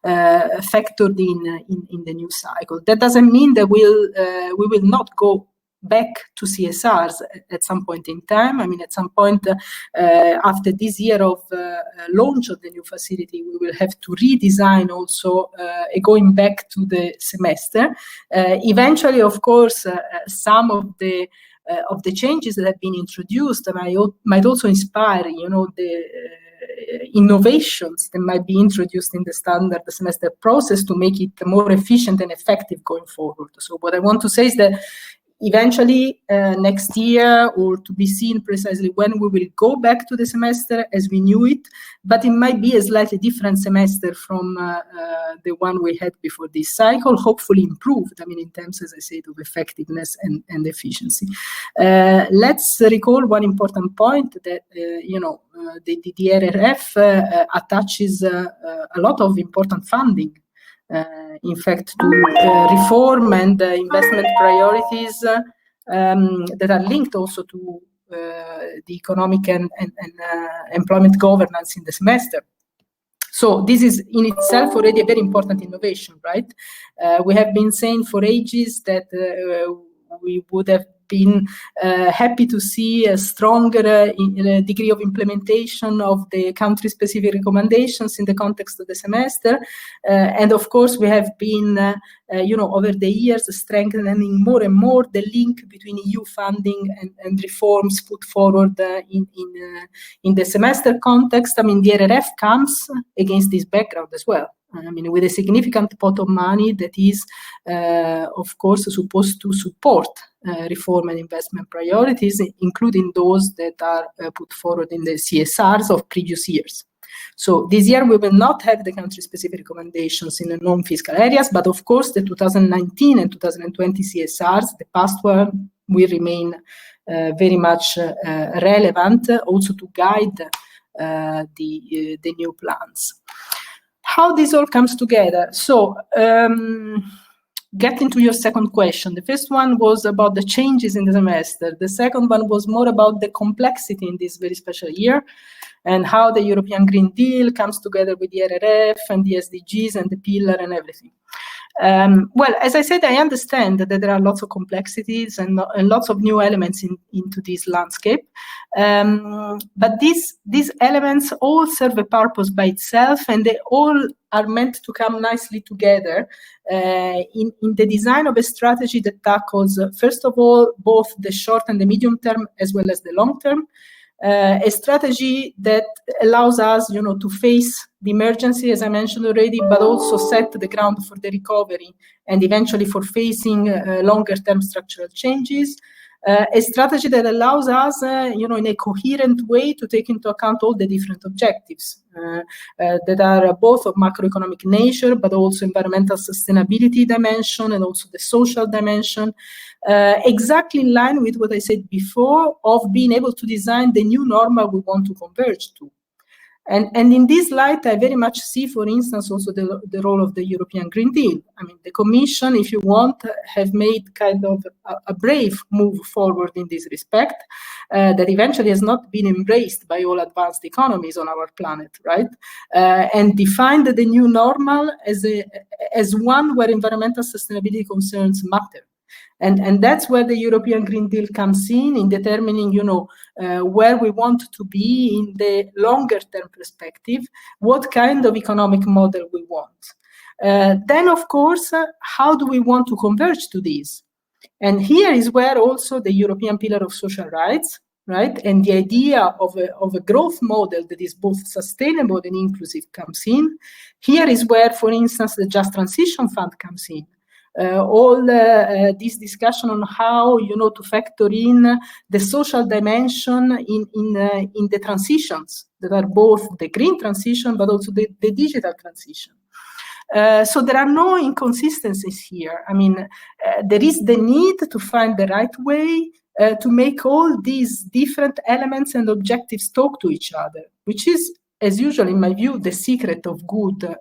factored in the new cycle. That doesn't mean that we will not go back to CSRs at some point in time. I mean, at some point after this year of launch of the new facility, we will have to redesign also going back to the semester. Eventually, of course, some of the changes that have been introduced might also inspire, the innovations that might be introduced in the standard semester process to make it more efficient and effective going forward. So what I want to say is that eventually next year, or to be seen precisely when, we will go back to the semester as we knew it, but it might be a slightly different semester from the one we had before this cycle, hopefully improved, I mean, in terms, as I said, of effectiveness and efficiency. Let's recall one important point that, the RRF attaches a lot of important funding in fact, to reform and investment priorities that are linked also to the economic and employment governance in the semester. So this is in itself already a very important innovation, right? We have been saying for ages that we would have been happy to see a stronger degree of implementation of the country-specific recommendations in the context of the semester. And of course, we have been, over the years, strengthening more and more the link between EU funding and reforms put forward in the semester context. I mean, the RRF comes against this background as well. I mean, with a significant pot of money that is, of course, supposed to support reform and investment priorities, including those that are put forward in the CSRs of previous years. So this year we will not have the country-specific recommendations in the non-fiscal areas, but of course the 2019 and 2020 CSRs, the past one, will remain very much relevant also to guide the new plans. How this all comes together. So, getting to your second question, the first one was about the changes in the semester. The second one was more about the complexity in this very special year and how the European Green Deal comes together with the RRF and the SDGs and the pillar and everything. Well, as I said, I understand that there are lots of complexities and lots of new elements into this landscape. But these elements all serve a purpose by itself, and they all are meant to come nicely together in the design of a strategy that tackles, first of all, both the short and the medium term, as well as the long term. A strategy that allows us, to face the emergency, as I mentioned already, but also set the ground for the recovery and eventually for facing longer-term structural changes. A strategy that allows us, in a coherent way to take into account all the different objectives that are both of macroeconomic nature, but also environmental sustainability dimension and also the social dimension. Exactly in line with what I said before of being able to design the new normal we want to converge to. And in this light, I very much see, for instance, also the role of the European Green Deal. I mean, the Commission, if you want, have made kind of a brave move forward in this respect that eventually has not been embraced by all advanced economies on our planet, right? And defined the new normal as one where environmental sustainability concerns matter. And that's where the European Green Deal comes in determining, where we want to be in the longer term perspective, what kind of economic model we want. Then, of course, how do we want to converge to this? And here is where also the European Pillar of Social Rights, right, and the idea of a growth model that is both sustainable and inclusive comes in. Here is where, for instance, the Just Transition Fund comes in. All this discussion on how to factor in the social dimension in the transitions that are both the green transition but also the digital transition. So there are no inconsistencies here. I mean, there is the need to find the right way to make all these different elements and objectives talk to each other, which is, as usual, in my view, the secret of good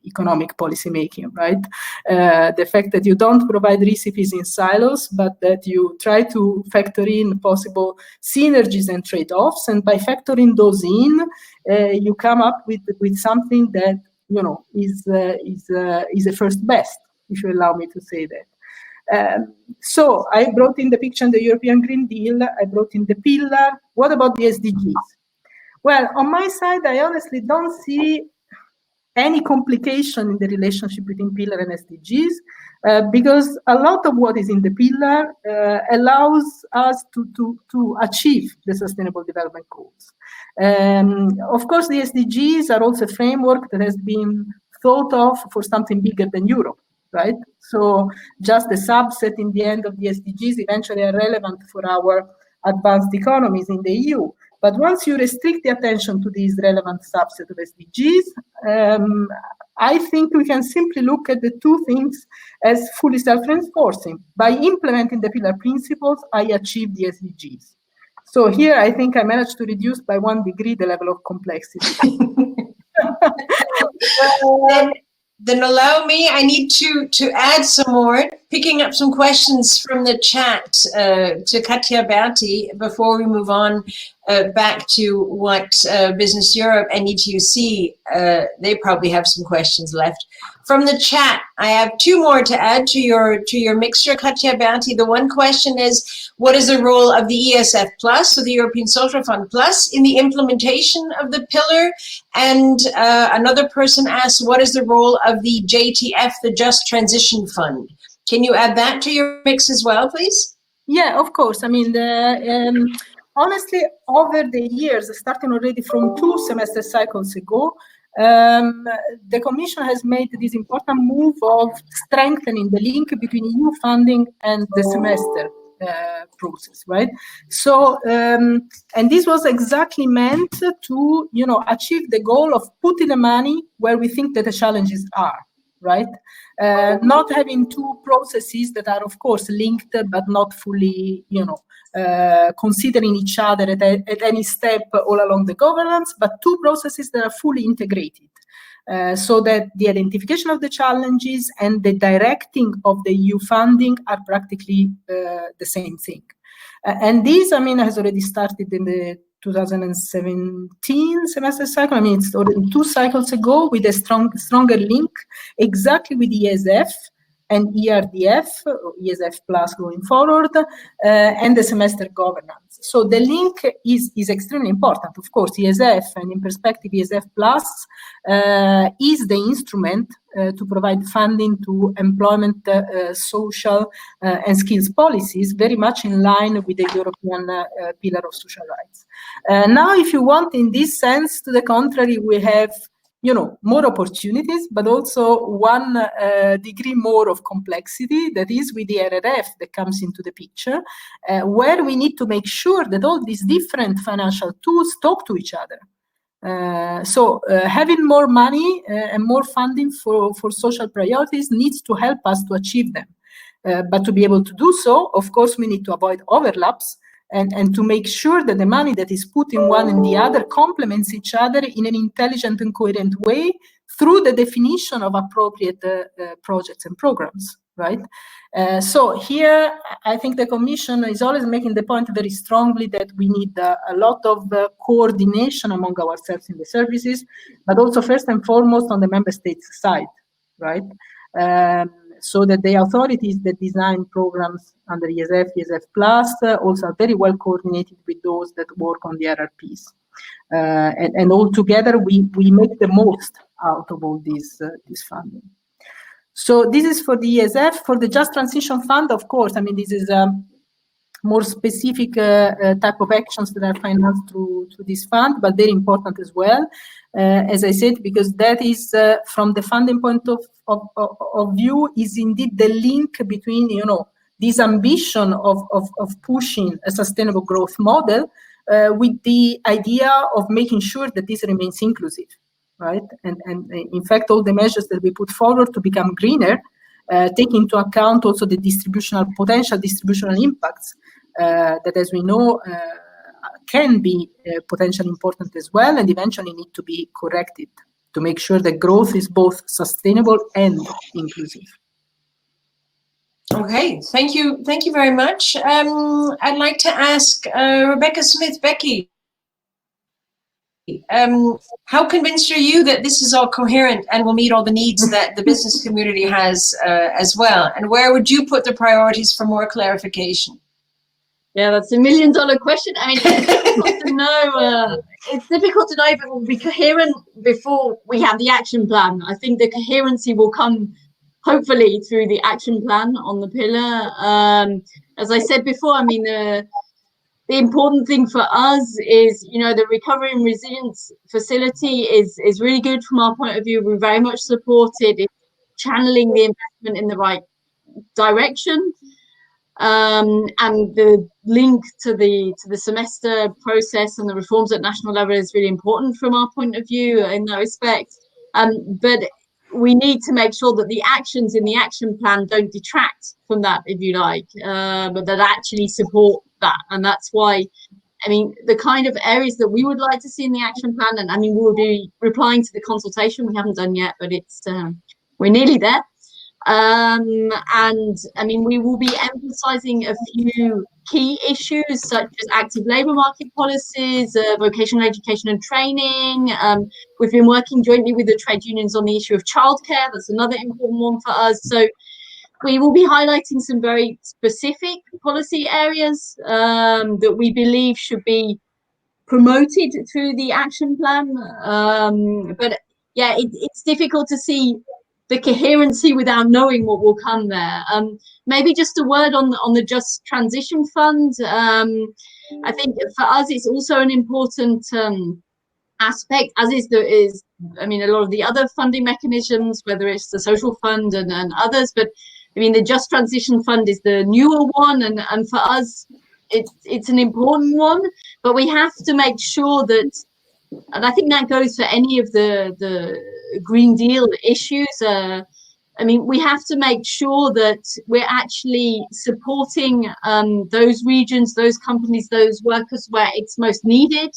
economic policy making, right? The fact that you don't provide recipes in silos, but that you try to factor in possible synergies and trade-offs, and by factoring those in, you come up with something that is a first best, if you allow me to say that. So I brought in the picture the European Green Deal. I brought in the pillar. What about the SDGs? Well, on my side, I honestly don't see any complication in the relationship between pillar and SDGs, because a lot of what is in the pillar allows us to achieve the Sustainable Development Goals. Of course, the SDGs are also a framework that has been thought of for something bigger than Europe, right? So just the subset in the end of the SDGs eventually are relevant for our advanced economies in the EU. But once you restrict the attention to these relevant subset of SDGs, I think we can simply look at the two things as fully self-reinforcing. By implementing the pillar principles, I achieve the SDGs. So here, I think I managed to reduce by 1 degree the level of complexity. Then allow me, I need to add some more, picking up some questions from the chat to Katja Berti before we move on back to what Business Europe and ETUC, they probably have some questions left. From the chat, I have 2 more to add to your mixture, Katja Berti. The one question is, what is the role of the ESF Plus, so the European Social Fund Plus, in the implementation of the pillar? And another person asks, what is the role of the JTF, the Just Transition Fund? Can you add that to your mix as well, please? Yeah, of course. I mean, honestly, over the years, starting already from 2 semester cycles ago, the Commission has made this important move of strengthening the link between EU funding and the semester process, right? So, and this was exactly meant to, achieve the goal of putting the money where we think that the challenges are, right? Not having 2 processes that are, of course, linked, but not fully, considering each other at any step all along the governance, but 2 processes that are fully integrated. So that the identification of the challenges and the directing of the EU funding are practically the same thing. And this, has already started in the 2017 semester cycle. I mean, it's already 2 cycles ago, with a stronger link exactly with ESF and ERDF, ESF Plus going forward, and the semester governance. So the link is extremely important. Of course, ESF, and in perspective, ESF Plus is the instrument to provide funding to employment, social, and skills policies, very much in line with the European Pillar of Social Rights. Now, if you want, in this sense, to the contrary, we have more opportunities, but also one degree more of complexity, that is with the RRF that comes into the picture, where we need to make sure that all these different financial tools talk to each other. So having more money and more funding for social priorities needs to help us to achieve them. But to be able to do so, of course, we need to avoid overlaps, and to make sure that the money that is put in one and the other complements each other in an intelligent and coherent way through the definition of appropriate projects and programs, right? So here, I think the Commission is always making the point very strongly that we need a lot of coordination among ourselves in the services, but also first and foremost on the Member States side, right? So that the authorities that design programs under ESF, ESF Plus, also are very well coordinated with those that work on the RRPs. And all together, we make the most out of all this funding. So this is for the ESF. For the Just Transition Fund, of course, I mean, this is more specific type of actions that are financed through this fund, but very important as well, as I said, because that is, from the funding point of view, is indeed the link between, this ambition of pushing a sustainable growth model with the idea of making sure that this remains inclusive, right? And in fact, all the measures that we put forward to become greener take into account also the potential distributional impacts that, as we know, can be potentially important as well, and eventually need to be corrected to make sure that growth is both sustainable and inclusive. Okay, thank you very much. I'd like to ask Rebecca Smith-Becky, how convinced are you that this is all coherent and will meet all the needs that the business community has as well? And where would you put the priorities for more clarification? Yeah, that's $1 million question. I mean, it's difficult to know. It's difficult to know if it will be coherent before we have the action plan. I think the coherency will come, hopefully, through the action plan on the pillar. As I said before, I mean, the important thing for us is, the Recovery and Resilience Facility is really good from our point of view. We very much support it. It's channeling the investment in the right direction. And the link to the semester process and the reforms at national level is really important from our point of view in that respect. But we need to make sure that the actions in the action plan don't detract from that, if you like, but that actually support that. And that's why, I mean, the kind of areas that we would like to see in the action plan, and I mean, we'll be replying to the consultation. We haven't done yet, but it's we're nearly there. And I mean, we will be emphasizing a few key issues such as active labour market policies, vocational education and training. We've been working jointly with the trade unions on the issue of childcare. That's another important one for us. So we will be highlighting some very specific policy areas that we believe should be promoted through the action plan. But yeah, it's difficult to see the coherency without knowing what will come there. Maybe just a word on the Just Transition Fund. I think for us, it's also an important aspect, as is I mean, a lot of the other funding mechanisms, whether it's the Social Fund and others. But I mean, the Just Transition Fund is the newer one, and for us, it's an important one. But we have to make sure that, and I think that goes for any of the Green Deal issues. I mean, we have to make sure that we're actually supporting those regions, those companies, those workers where it's most needed.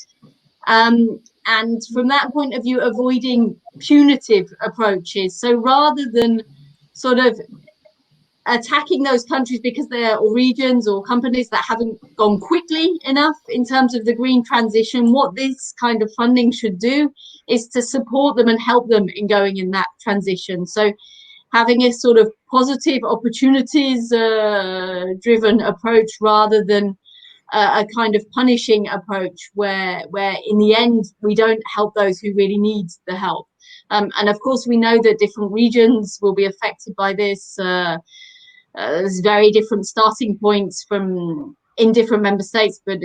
And from that point of view, avoiding punitive approaches. So rather than sort of attacking those countries because they're or regions or companies that haven't gone quickly enough in terms of the green transition. What this kind of funding should do is to support them and help them in going in that transition. So having a sort of positive opportunities driven approach rather than a kind of punishing approach where in the end we don't help those who really need the help. And of course we know that different regions will be affected by this. There's very different starting points in different member states, but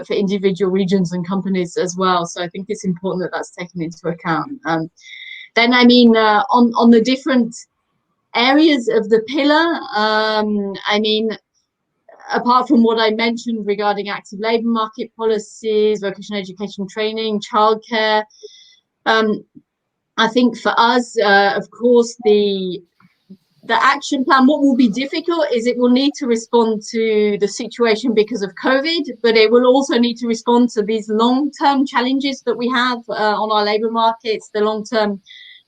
for individual regions and companies as well. So I think it's important that that's taken into account. Then I mean, on the different areas of the pillar, I mean, apart from what I mentioned regarding active labour market policies, vocational education training, childcare, I think for us, of course, the action plan, what will be difficult is it will need to respond to the situation because of COVID, but it will also need to respond to these long-term challenges that we have on our labour markets, the long-term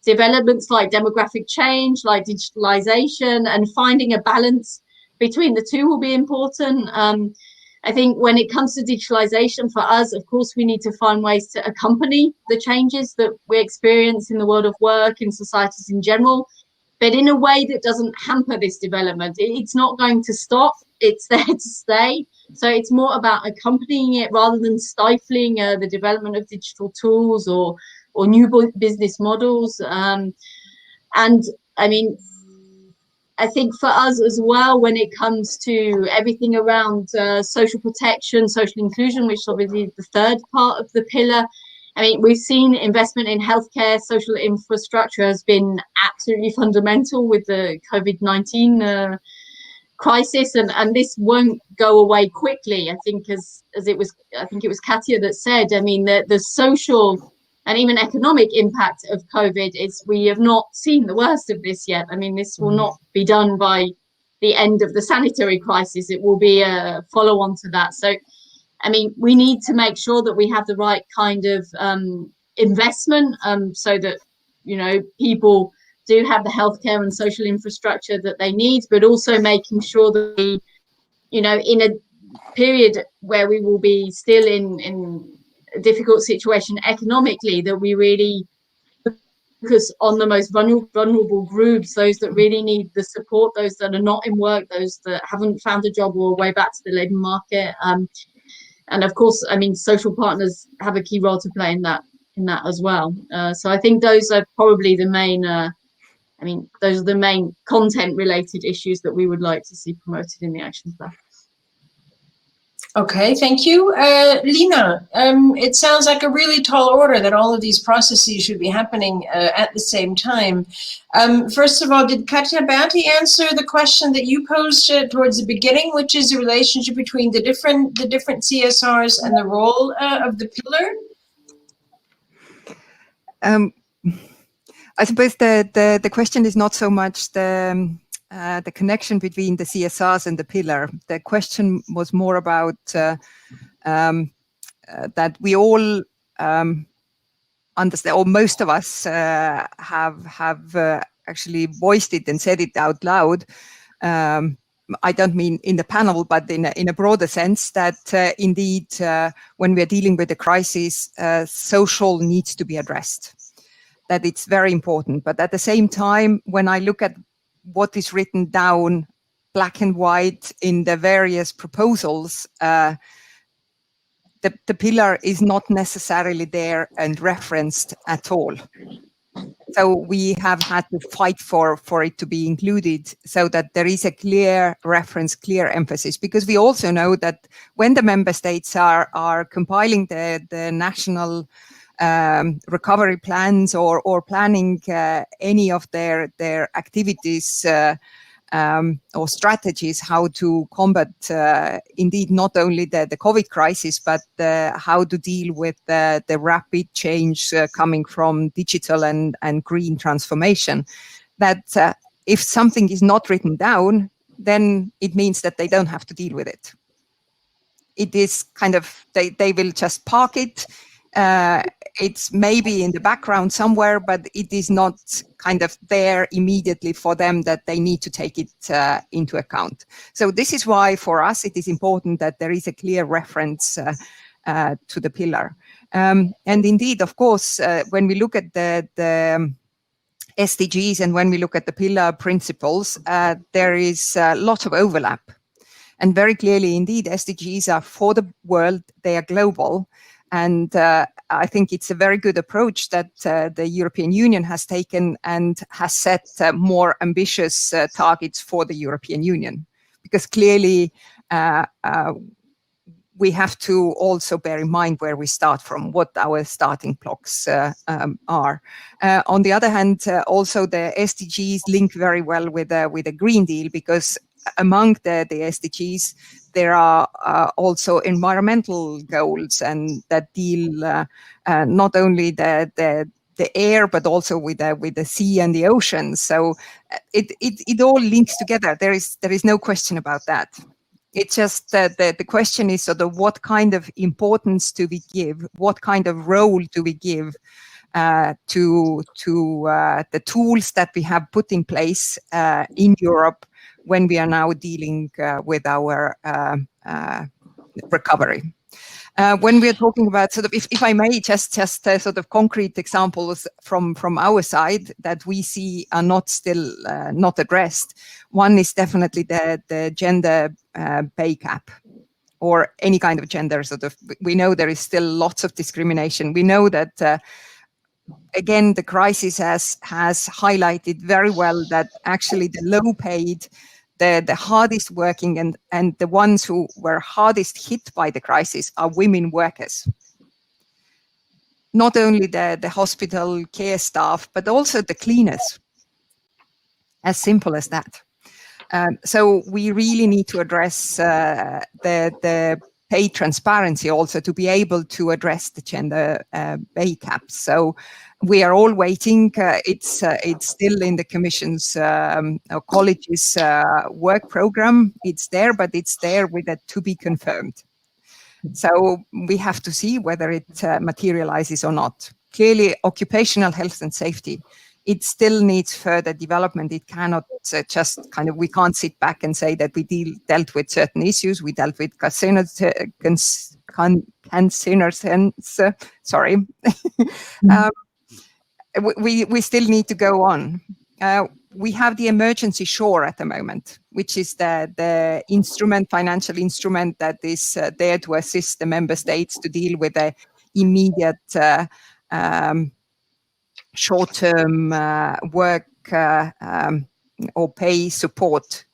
developments like demographic change, like digitalization, and finding a balance between the two will be important. I think when it comes to digitalization for us, of course, we need to find ways to accompany the changes that we experience in the world of work, in societies in general, but in a way that doesn't hamper this development. It's not going to stop, it's there to stay. So it's more about accompanying it rather than stifling the development of digital tools or new business models. And I mean, I think for us as well, when it comes to everything around social protection, social inclusion, which is obviously the third part of the pillar, I mean, we've seen investment in healthcare, social infrastructure has been absolutely fundamental with the COVID-19 crisis, and this won't go away quickly. I think as it was, I think it was Katia that said, I mean, the social and even economic impact of COVID is we have not seen the worst of this yet. I mean, this will not be done by the end of the sanitary crisis. It will be a follow-on to that. So, I mean, we need to make sure that we have the right kind of investment so that, you know, people do have the healthcare and social infrastructure that they need, but also making sure that we, you know, in a period where we will be still in a difficult situation economically, that we really focus on the most vulnerable groups, those that really need the support, those that are not in work, those that haven't found a job or a way back to the labour market. And of course, I mean, social partners have a key role to play in that as well. So I think those are probably the main, I mean, those are the main content related issues that we would like to see promoted in the action plan. Okay, thank you. Lina, it sounds like a really tall order that all of these processes should be happening at the same time. First of all, did Katja Berti answer the question that you posed towards the beginning, which is the relationship between the different CSRs and the role of the pillar? I suppose the question is not so much the connection between the CSRs and the pillar. The question was more about that we all understand, or most of us have actually voiced it and said it out loud. I don't mean in the panel, but in a broader sense, that indeed, when we are dealing with a crisis, social needs to be addressed. That it's very important. But at the same time, when I look at what is written down black and white in the various proposals, the pillar is not necessarily there and referenced at all. So we have had to fight for it to be included so that there is a clear reference, clear emphasis, because we also know that when the member states are compiling the national recovery plans or planning any of their activities or strategies, how to combat indeed not only the COVID crisis, but how to deal with the rapid change coming from digital and green transformation, that if something is not written down, then it means that they don't have to deal with it. It is kind of, they will just park it. it's maybe in the background somewhere, but it is not kind of there immediately for them that they need to take it into account. So this is why for us it is important that there is a clear reference to the pillar. And indeed, of course, when we look at the SDGs and when we look at the pillar principles, there is a lot of overlap. And very clearly, indeed, SDGs are for the world, they are global. And I think it's a very good approach that the European Union has taken and has set more ambitious targets for the European Union. Because clearly, we have to also bear in mind where we start from, what our starting blocks are. On the other hand, also the SDGs link very well with a Green Deal, because among the SDGs, there are also environmental goals, and that deal not only the air, but also with the sea and the ocean. So it all links together. There is no question about that. It's just that the question is sort of what kind of importance do we give, what kind of role do we give to the tools that we have put in place in Europe when we are now dealing with our recovery. When we're talking about sort of, if I may, just sort of concrete examples from our side that we see are not still not addressed. One is definitely the gender pay cap, or any kind of gender sort of. We know there is still lots of discrimination. We know that again, the crisis has highlighted very well that actually the low paid, the hardest working and the ones who were hardest hit by the crisis are women workers. Not only the hospital care staff, but also the cleaners. As simple as that. So we really need to address the pay transparency also to be able to address the gender pay cap. So we are all waiting. It's still in the Commission's college's work program. It's there, but it's there with a to be confirmed. So we have to see whether it materializes or not. Clearly, occupational health and safety, it still needs further development. It cannot just kind of, we can't sit back and say that we dealt with certain issues. We dealt with carcinogens, sorry. We still need to go on. We have the emergency shore at the moment, which is the instrument, financial instrument that is there to assist the member states to deal with the immediate short-term work or pay support.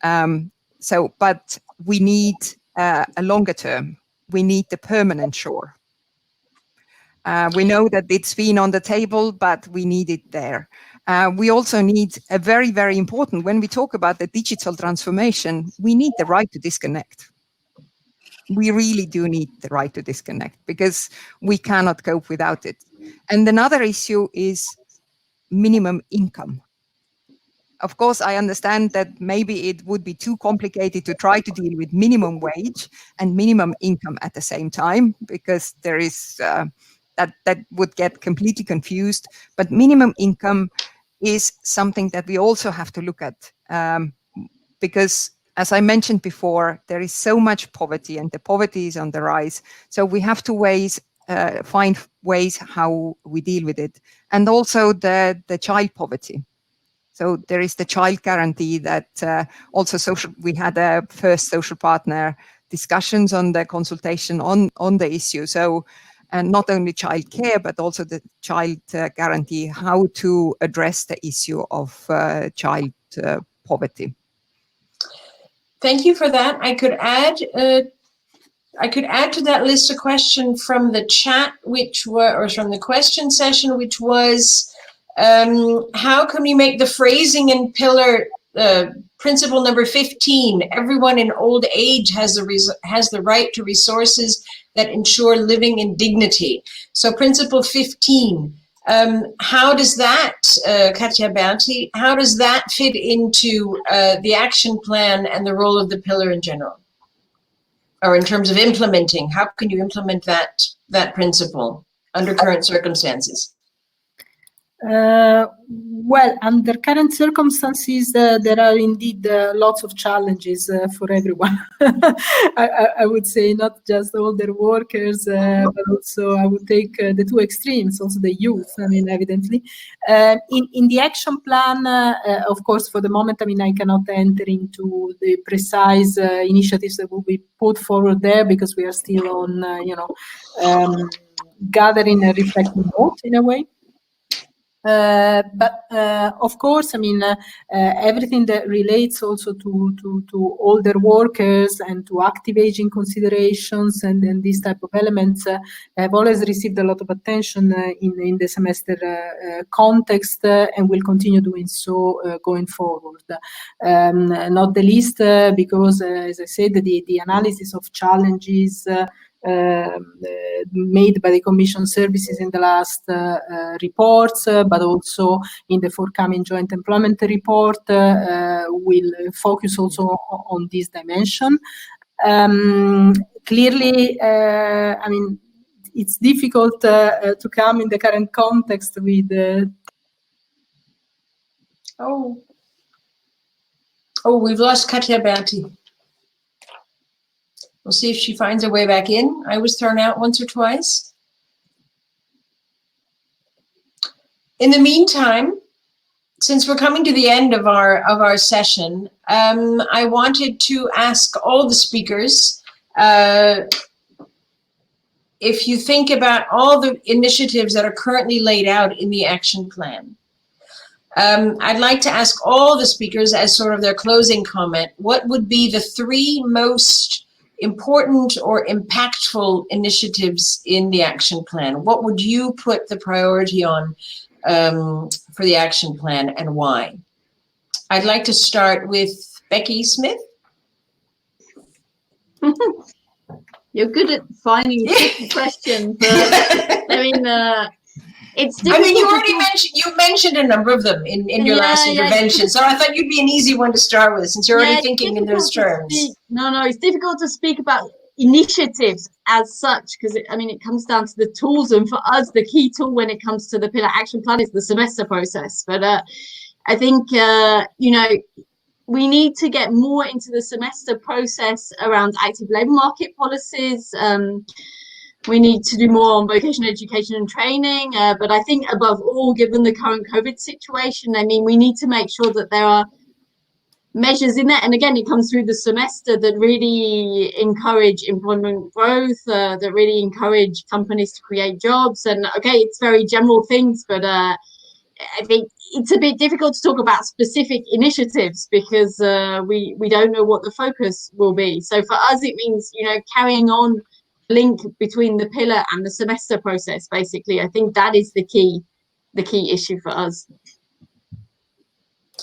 But we need a longer term. We need the permanent shore. We know that it's been on the table, but we need it there. We also need a very, very important, when we talk about the digital transformation, we need the right to disconnect. We really do need the right to disconnect because we cannot cope without it. And another issue is minimum income. Of course, I understand that maybe it would be too complicated to try to deal with minimum wage and minimum income at the same time, because there is that would get completely confused. But minimum income is something that we also have to look at because, as I mentioned before, there is so much poverty and the poverty is on the rise. So we have to find ways how we deal with it. And also the child poverty. So there is the child guarantee that also we had a first social partner discussions on the consultation on the issue. So and not only child care, but also the child guarantee, how to address the issue of child poverty. Thank you for that. I could add to that list a question from the chat, or from the question session, which was, how can we make the phrasing in pillar principle number 15, everyone in old age has the right to resources that ensure living in dignity. So principle 15, how does that, Katja Berti, how does that fit into the action plan and the role of the pillar in general? Or in terms of implementing, how can you implement that principle? under current circumstances? Well, under current circumstances, there are indeed lots of challenges for everyone. I would say not just older workers, but also I would take the two extremes, also the youth. I mean, evidently, in the action plan, of course, for the moment, I mean, I cannot enter into the precise initiatives that will be put forward there because we are still on, gathering and reflecting mode in a way. But of course, I mean, everything that relates also to older workers and to active aging considerations and these type of elements have always received a lot of attention in the semester context and will continue doing so going forward. Not the least because, as I said, the analysis of challenges made by the Commission services in the last reports, but also in the forthcoming joint employment report, will focus also on this dimension. Clearly, I mean, it's difficult to come in the current context with. Oh, we've lost Katja Berti. We'll see if she finds her way back in. I was thrown out once or twice. In the meantime, since we're coming to the end of our session, I wanted to ask all the speakers, if you think about all the initiatives that are currently laid out in the action plan, I'd like to ask all the speakers as sort of their closing comment, what would be the three most important or impactful initiatives in the action plan? What would you put the priority on for the action plan and why? I'd like to start with Becky Smith. You're good at finding tricky questions. I mean, it's difficult. I mean, you mentioned a number of them in your last intervention, so I thought you'd be an easy one to start with since you're already thinking in those terms. No, it's difficult to speak about initiatives as such because it comes down to the tools, and for us, the key tool when it comes to the pillar action plan is the semester process. But I think we need to get more into the semester process around active labour market policies. We need to do more on vocational education and training. But I think above all, given the current COVID situation, I mean, we need to make sure that there are measures in there. And again, it comes through the semester that really encourage employment growth, that really encourage companies to create jobs. And okay, it's very general things, but I think it's a bit difficult to talk about specific initiatives because we don't know what the focus will be. So for us, it means, carrying on link between the pillar and the semester process, basically. I think that is the key issue for us.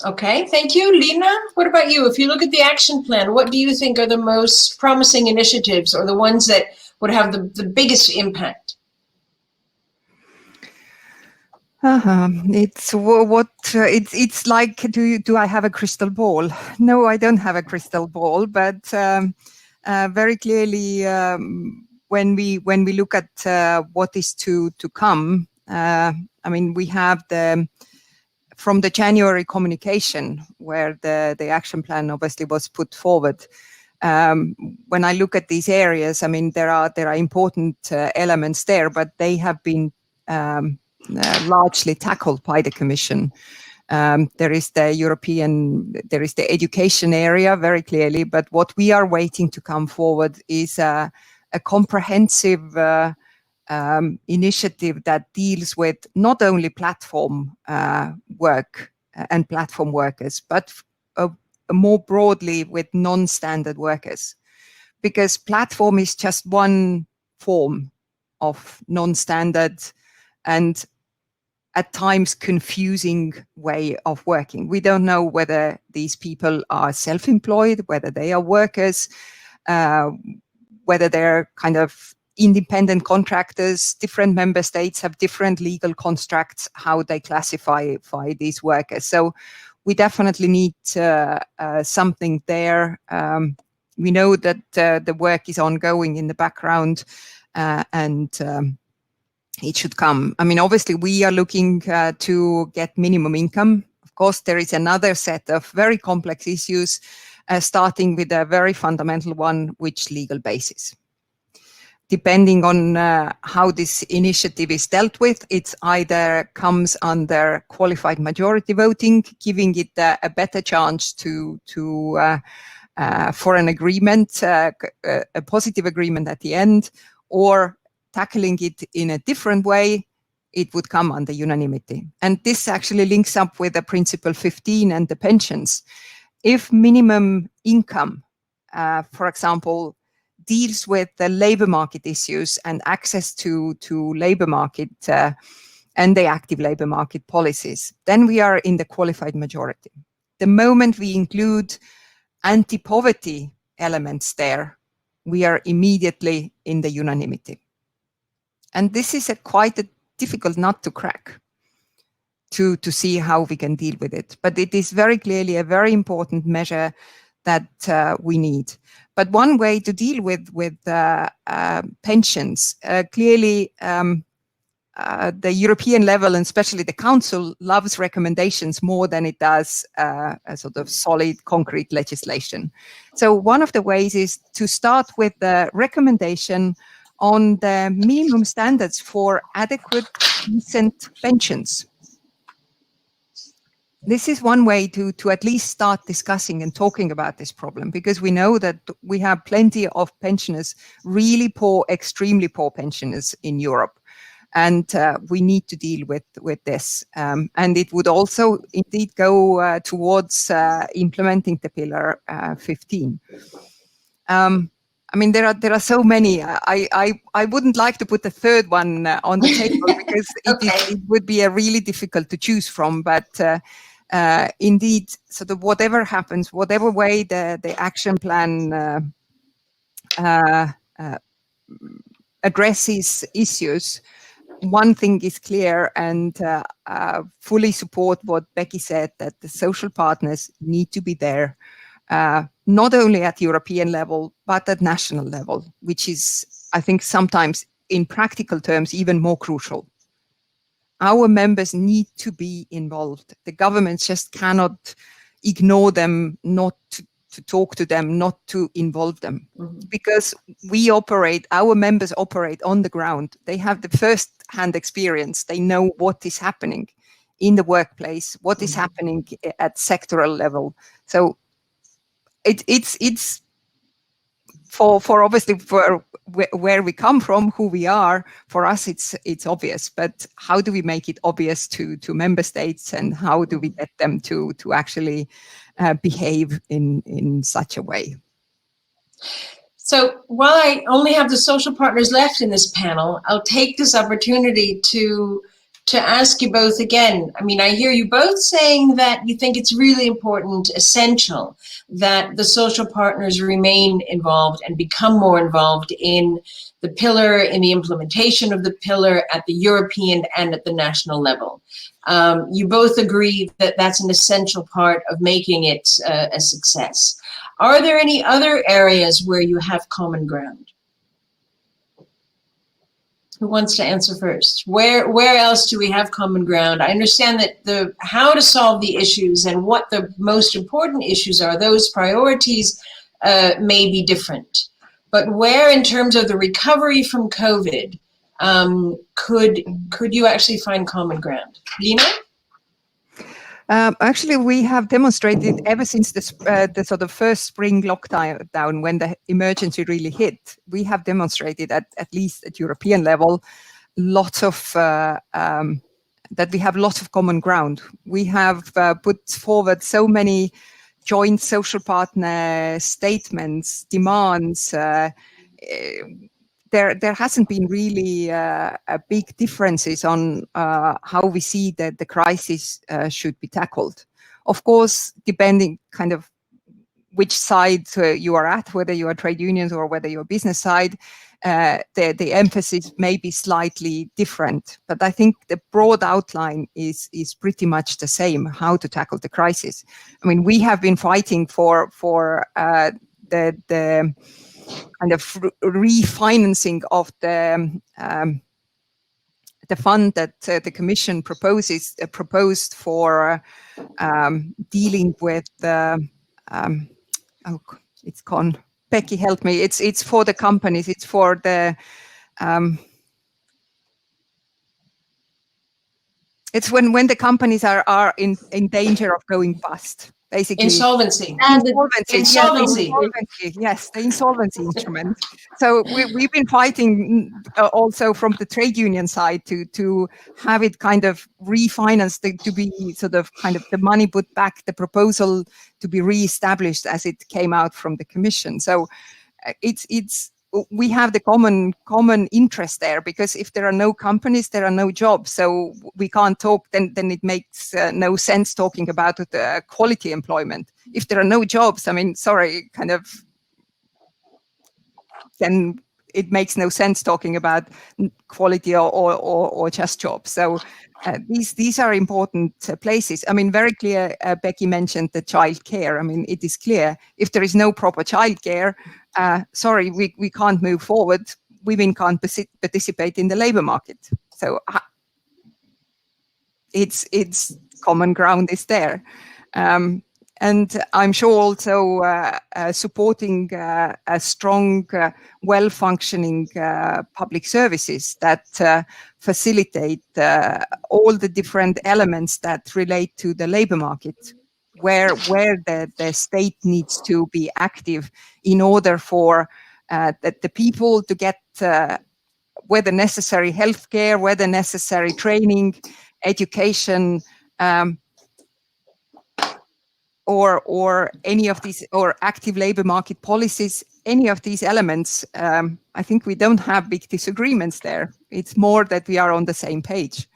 Okay, thank you. Lina, what about you? If you look at the action plan, what do you think are the most promising initiatives or the ones that would have the biggest impact? It's like, do I have a crystal ball? No, I don't have a crystal ball, but very clearly, when we look at what is to come, I mean, we have from the January communication where the action plan obviously was put forward. When I look at these areas, I mean, there are important elements there, but they have been largely tackled by the Commission. There is the education area very clearly, but what we are waiting to come forward is a comprehensive initiative that deals with not only platform work and platform workers, but more broadly with non-standard workers, because platform is just one form of non-standard and at times confusing way of working. We don't know whether these people are self-employed, whether they are workers, whether they're kind of independent contractors. Different member states have different legal constructs, how they classify these workers. So we definitely need something there. We know that the work is ongoing in the background, and it should come. I mean, obviously, we are looking to get minimum income. Of course, there is another set of very complex issues, starting with a very fundamental one, which legal basis. Depending on how this initiative is dealt with, it either comes under qualified majority voting, giving it a better chance for an agreement, a positive agreement at the end, or tackling it in a different way, it would come under unanimity. And this actually links up with the principle 15 and the pensions. If minimum income, for example, deals with the labor market issues and access to labor market and the active labor market policies, then we are in the qualified majority. The moment we include anti-poverty elements there, we are immediately in the unanimity. And this is quite a difficult nut to crack to see how we can deal with it. But it is very clearly a very important measure that we need. But one way to deal with pensions, clearly the European level, and especially the Council, loves recommendations more than it does a sort of solid, concrete legislation. So one of the ways is to start with the recommendation on the minimum standards for adequate, decent pensions. This is one way to at least start discussing and talking about this problem, because we know that we have plenty of pensioners, really poor, extremely poor pensioners in Europe. And we need to deal with this. And it would also indeed go towards implementing the Pillar 15. I mean, there are so many. I wouldn't like to put the third one on the table because it would be a really difficult to choose from. But indeed, sort of whatever happens, whatever way the action plan addresses issues, one thing is clear, and fully support what Becky said, that the social partners need to be there, not only at European level, but at national level, which is, I think, sometimes in practical terms, even more crucial. Our members need to be involved. The governments just cannot ignore them, not to talk to them, not to involve them, because our members operate on the ground. They have the first-hand experience. They know what is happening in the workplace, what is happening at sectoral level. So it's for obviously for where we come from, who we are. For us, it's obvious. But how do we make it obvious to member states, and how do we get them to actually behave in such a way? So while I only have the social partners left in this panel, I'll take this opportunity to ask you both again. I mean, I hear you both saying that you think it's really important, essential, that the social partners remain involved and become more involved in the pillar, in the implementation of the pillar at the European and at the national level. You both agree that that's an essential part of making it a success. Are there any other areas where you have common ground? Who wants to answer first? Where else do we have common ground? I understand that how to solve the issues and what the most important issues are, those priorities may be different. But where, in terms of the recovery from COVID, could you actually find common ground? Lina? Actually, we have demonstrated ever since the sort of first spring lockdown, when the emergency really hit, we have demonstrated at least at European level, lots of that we have lots of common ground. We have put forward so many joint social partner statements, demands. There hasn't been really a big differences on how we see that the crisis should be tackled. Of course, depending kind of which side you are at, whether you are trade unions or whether you're business side, the emphasis may be slightly different. But I think the broad outline is pretty much the same, how to tackle the crisis. I mean, we have been fighting for the kind of refinancing of the the fund that the Commission proposed for dealing with it's gone. Becky, help me. It's for the companies. It's for the it's when the companies are in danger of going bust. Basically, Insolvency. Insolvency. Yes, the insolvency instrument. So we've been fighting also from the trade union side to have it kind of refinanced, to be sort of kind of the money put back, the proposal to be re-established as it came out from the Commission. So we have the common interest there, because if there are no companies, there are no jobs. So we can't talk, then it makes no sense talking about quality employment. If there are no jobs, I mean, sorry, kind of, then it makes no sense talking about quality or just jobs. So these are important places. I mean, very clear, Becky mentioned the childcare. I mean, it is clear if there is no proper childcare, sorry, we can't move forward. Women can't participate in the labor market. So it's common ground is there. And I'm sure also supporting a strong, well-functioning public services that facilitate all the different elements that relate to the labor market, where the state needs to be active in order for the people to get whether necessary healthcare, whether necessary training, education, or any of these, or active labor market policies, any of these elements. I think we don't have big disagreements there. It's more that we are on the same page.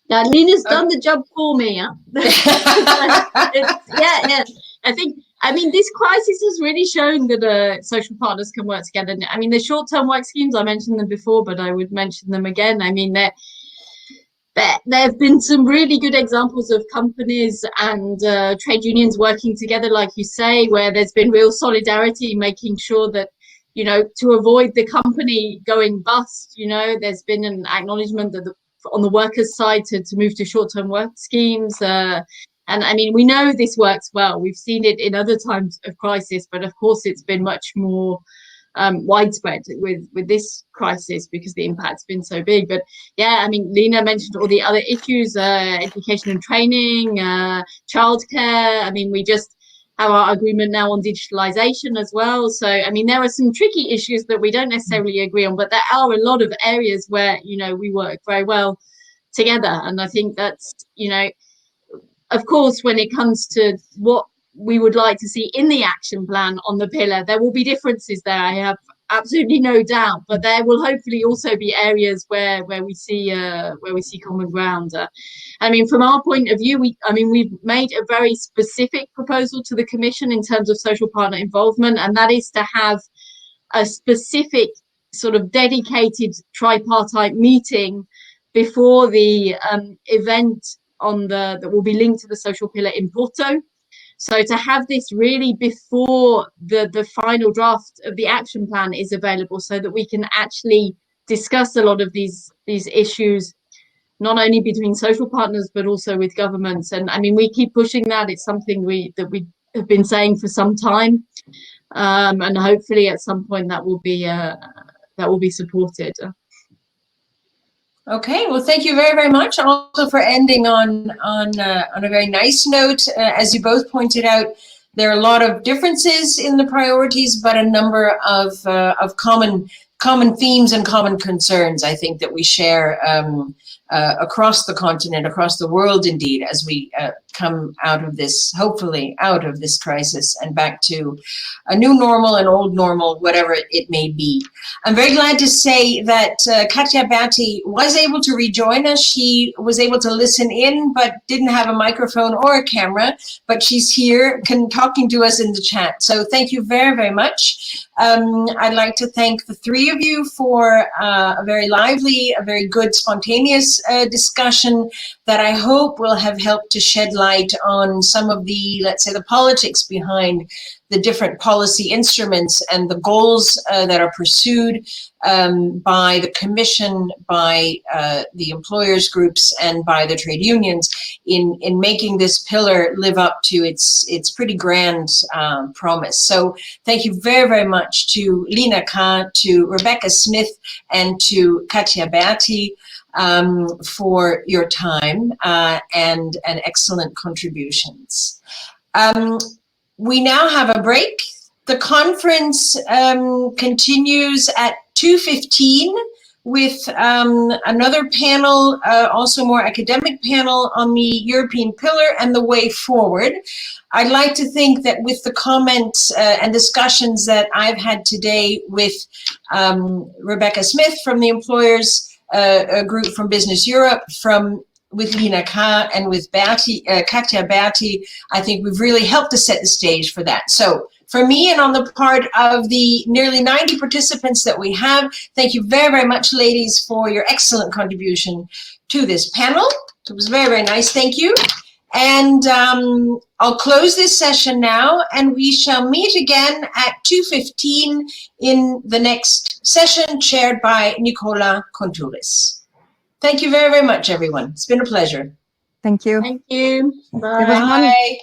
Yeah, Lena's done the job for me. Yeah? Yeah. I mean, this crisis has really shown that social partners can work together. I mean, the short-term work schemes, I mentioned them before, but I would mention them again. I mean, there have been some really good examples of companies and trade unions working together, like you say, where there's been real solidarity, making sure that, you know, to avoid the company going bust, you know, there's been an acknowledgement that on the workers' side to move to short-term work schemes. And I mean, we know this works well. We've seen it in other times of crisis, but of course it's been much more widespread with this crisis because the impact's been so big. But yeah, I mean, Lena mentioned all the other issues, education and training, childcare. I mean, we just have our agreement now on digitalization as well. So, I mean, there are some tricky issues that we don't necessarily agree on, but there are a lot of areas where, you know, we work very well together. And I think that's, you know, of course, when it comes to what we would like to see in the action plan on the pillar, there will be differences there. I have absolutely no doubt, but there will hopefully also be areas where we see common ground. I mean, from our point of view, we've made a very specific proposal to the Commission in terms of social partner involvement, and that is to have a specific sort of dedicated tripartite meeting before the event that will be linked to the social pillar in Porto. So to have this really before the final draft of the action plan is available, so that we can actually discuss a lot of these issues, not only between social partners, but also with governments. And I mean, we keep pushing that. It's something that we have been saying for some time. And hopefully at some point that will be supported. Okay, well, thank you very, very much. Also for ending on a very nice note. As you both pointed out, there are a lot of differences in the priorities, but a number of common themes and common concerns, I think, that we share across the continent, across the world, indeed, as we come out of this, hopefully out of this crisis and back to a new normal, an old normal, whatever it may be. I'm very glad to say that Katja Berti was able to rejoin us. She was able to listen in, but didn't have a microphone or a camera, but she's here talking to us in the chat. So thank you very, very much. I'd like to thank the three of you for a very lively, a very good, spontaneous discussion that I hope will have helped to shed light on some of the, let's say, the politics behind the different policy instruments and the goals that are pursued by the Commission, by the employers groups, and by the trade unions in making this pillar live up to its pretty grand promise. So thank you very, very much to Lina Khan, to Rebecca Smith, and to Katja Berti for your time and excellent contributions. We now have a break. The conference continues at 2:15 with another panel, also more academic panel on the European pillar and the way forward. I'd like to think that with the comments and discussions that I've had today with Rebecca Smith from the employers group from Business Europe, with Lina Khan and with Katja Berti, I think we've really helped to set the stage for that. So for me and on the part of the nearly 90 participants that we have, thank you very, very much, ladies, for your excellent contribution to this panel. It was very, very nice. Thank you. And I'll close this session now, and we shall meet again at 2:15 in the next session chaired by Nicola Kontouris. Thank you very, very much, everyone. It's been a pleasure. Thank you. Thank you. Bye. It was Bye.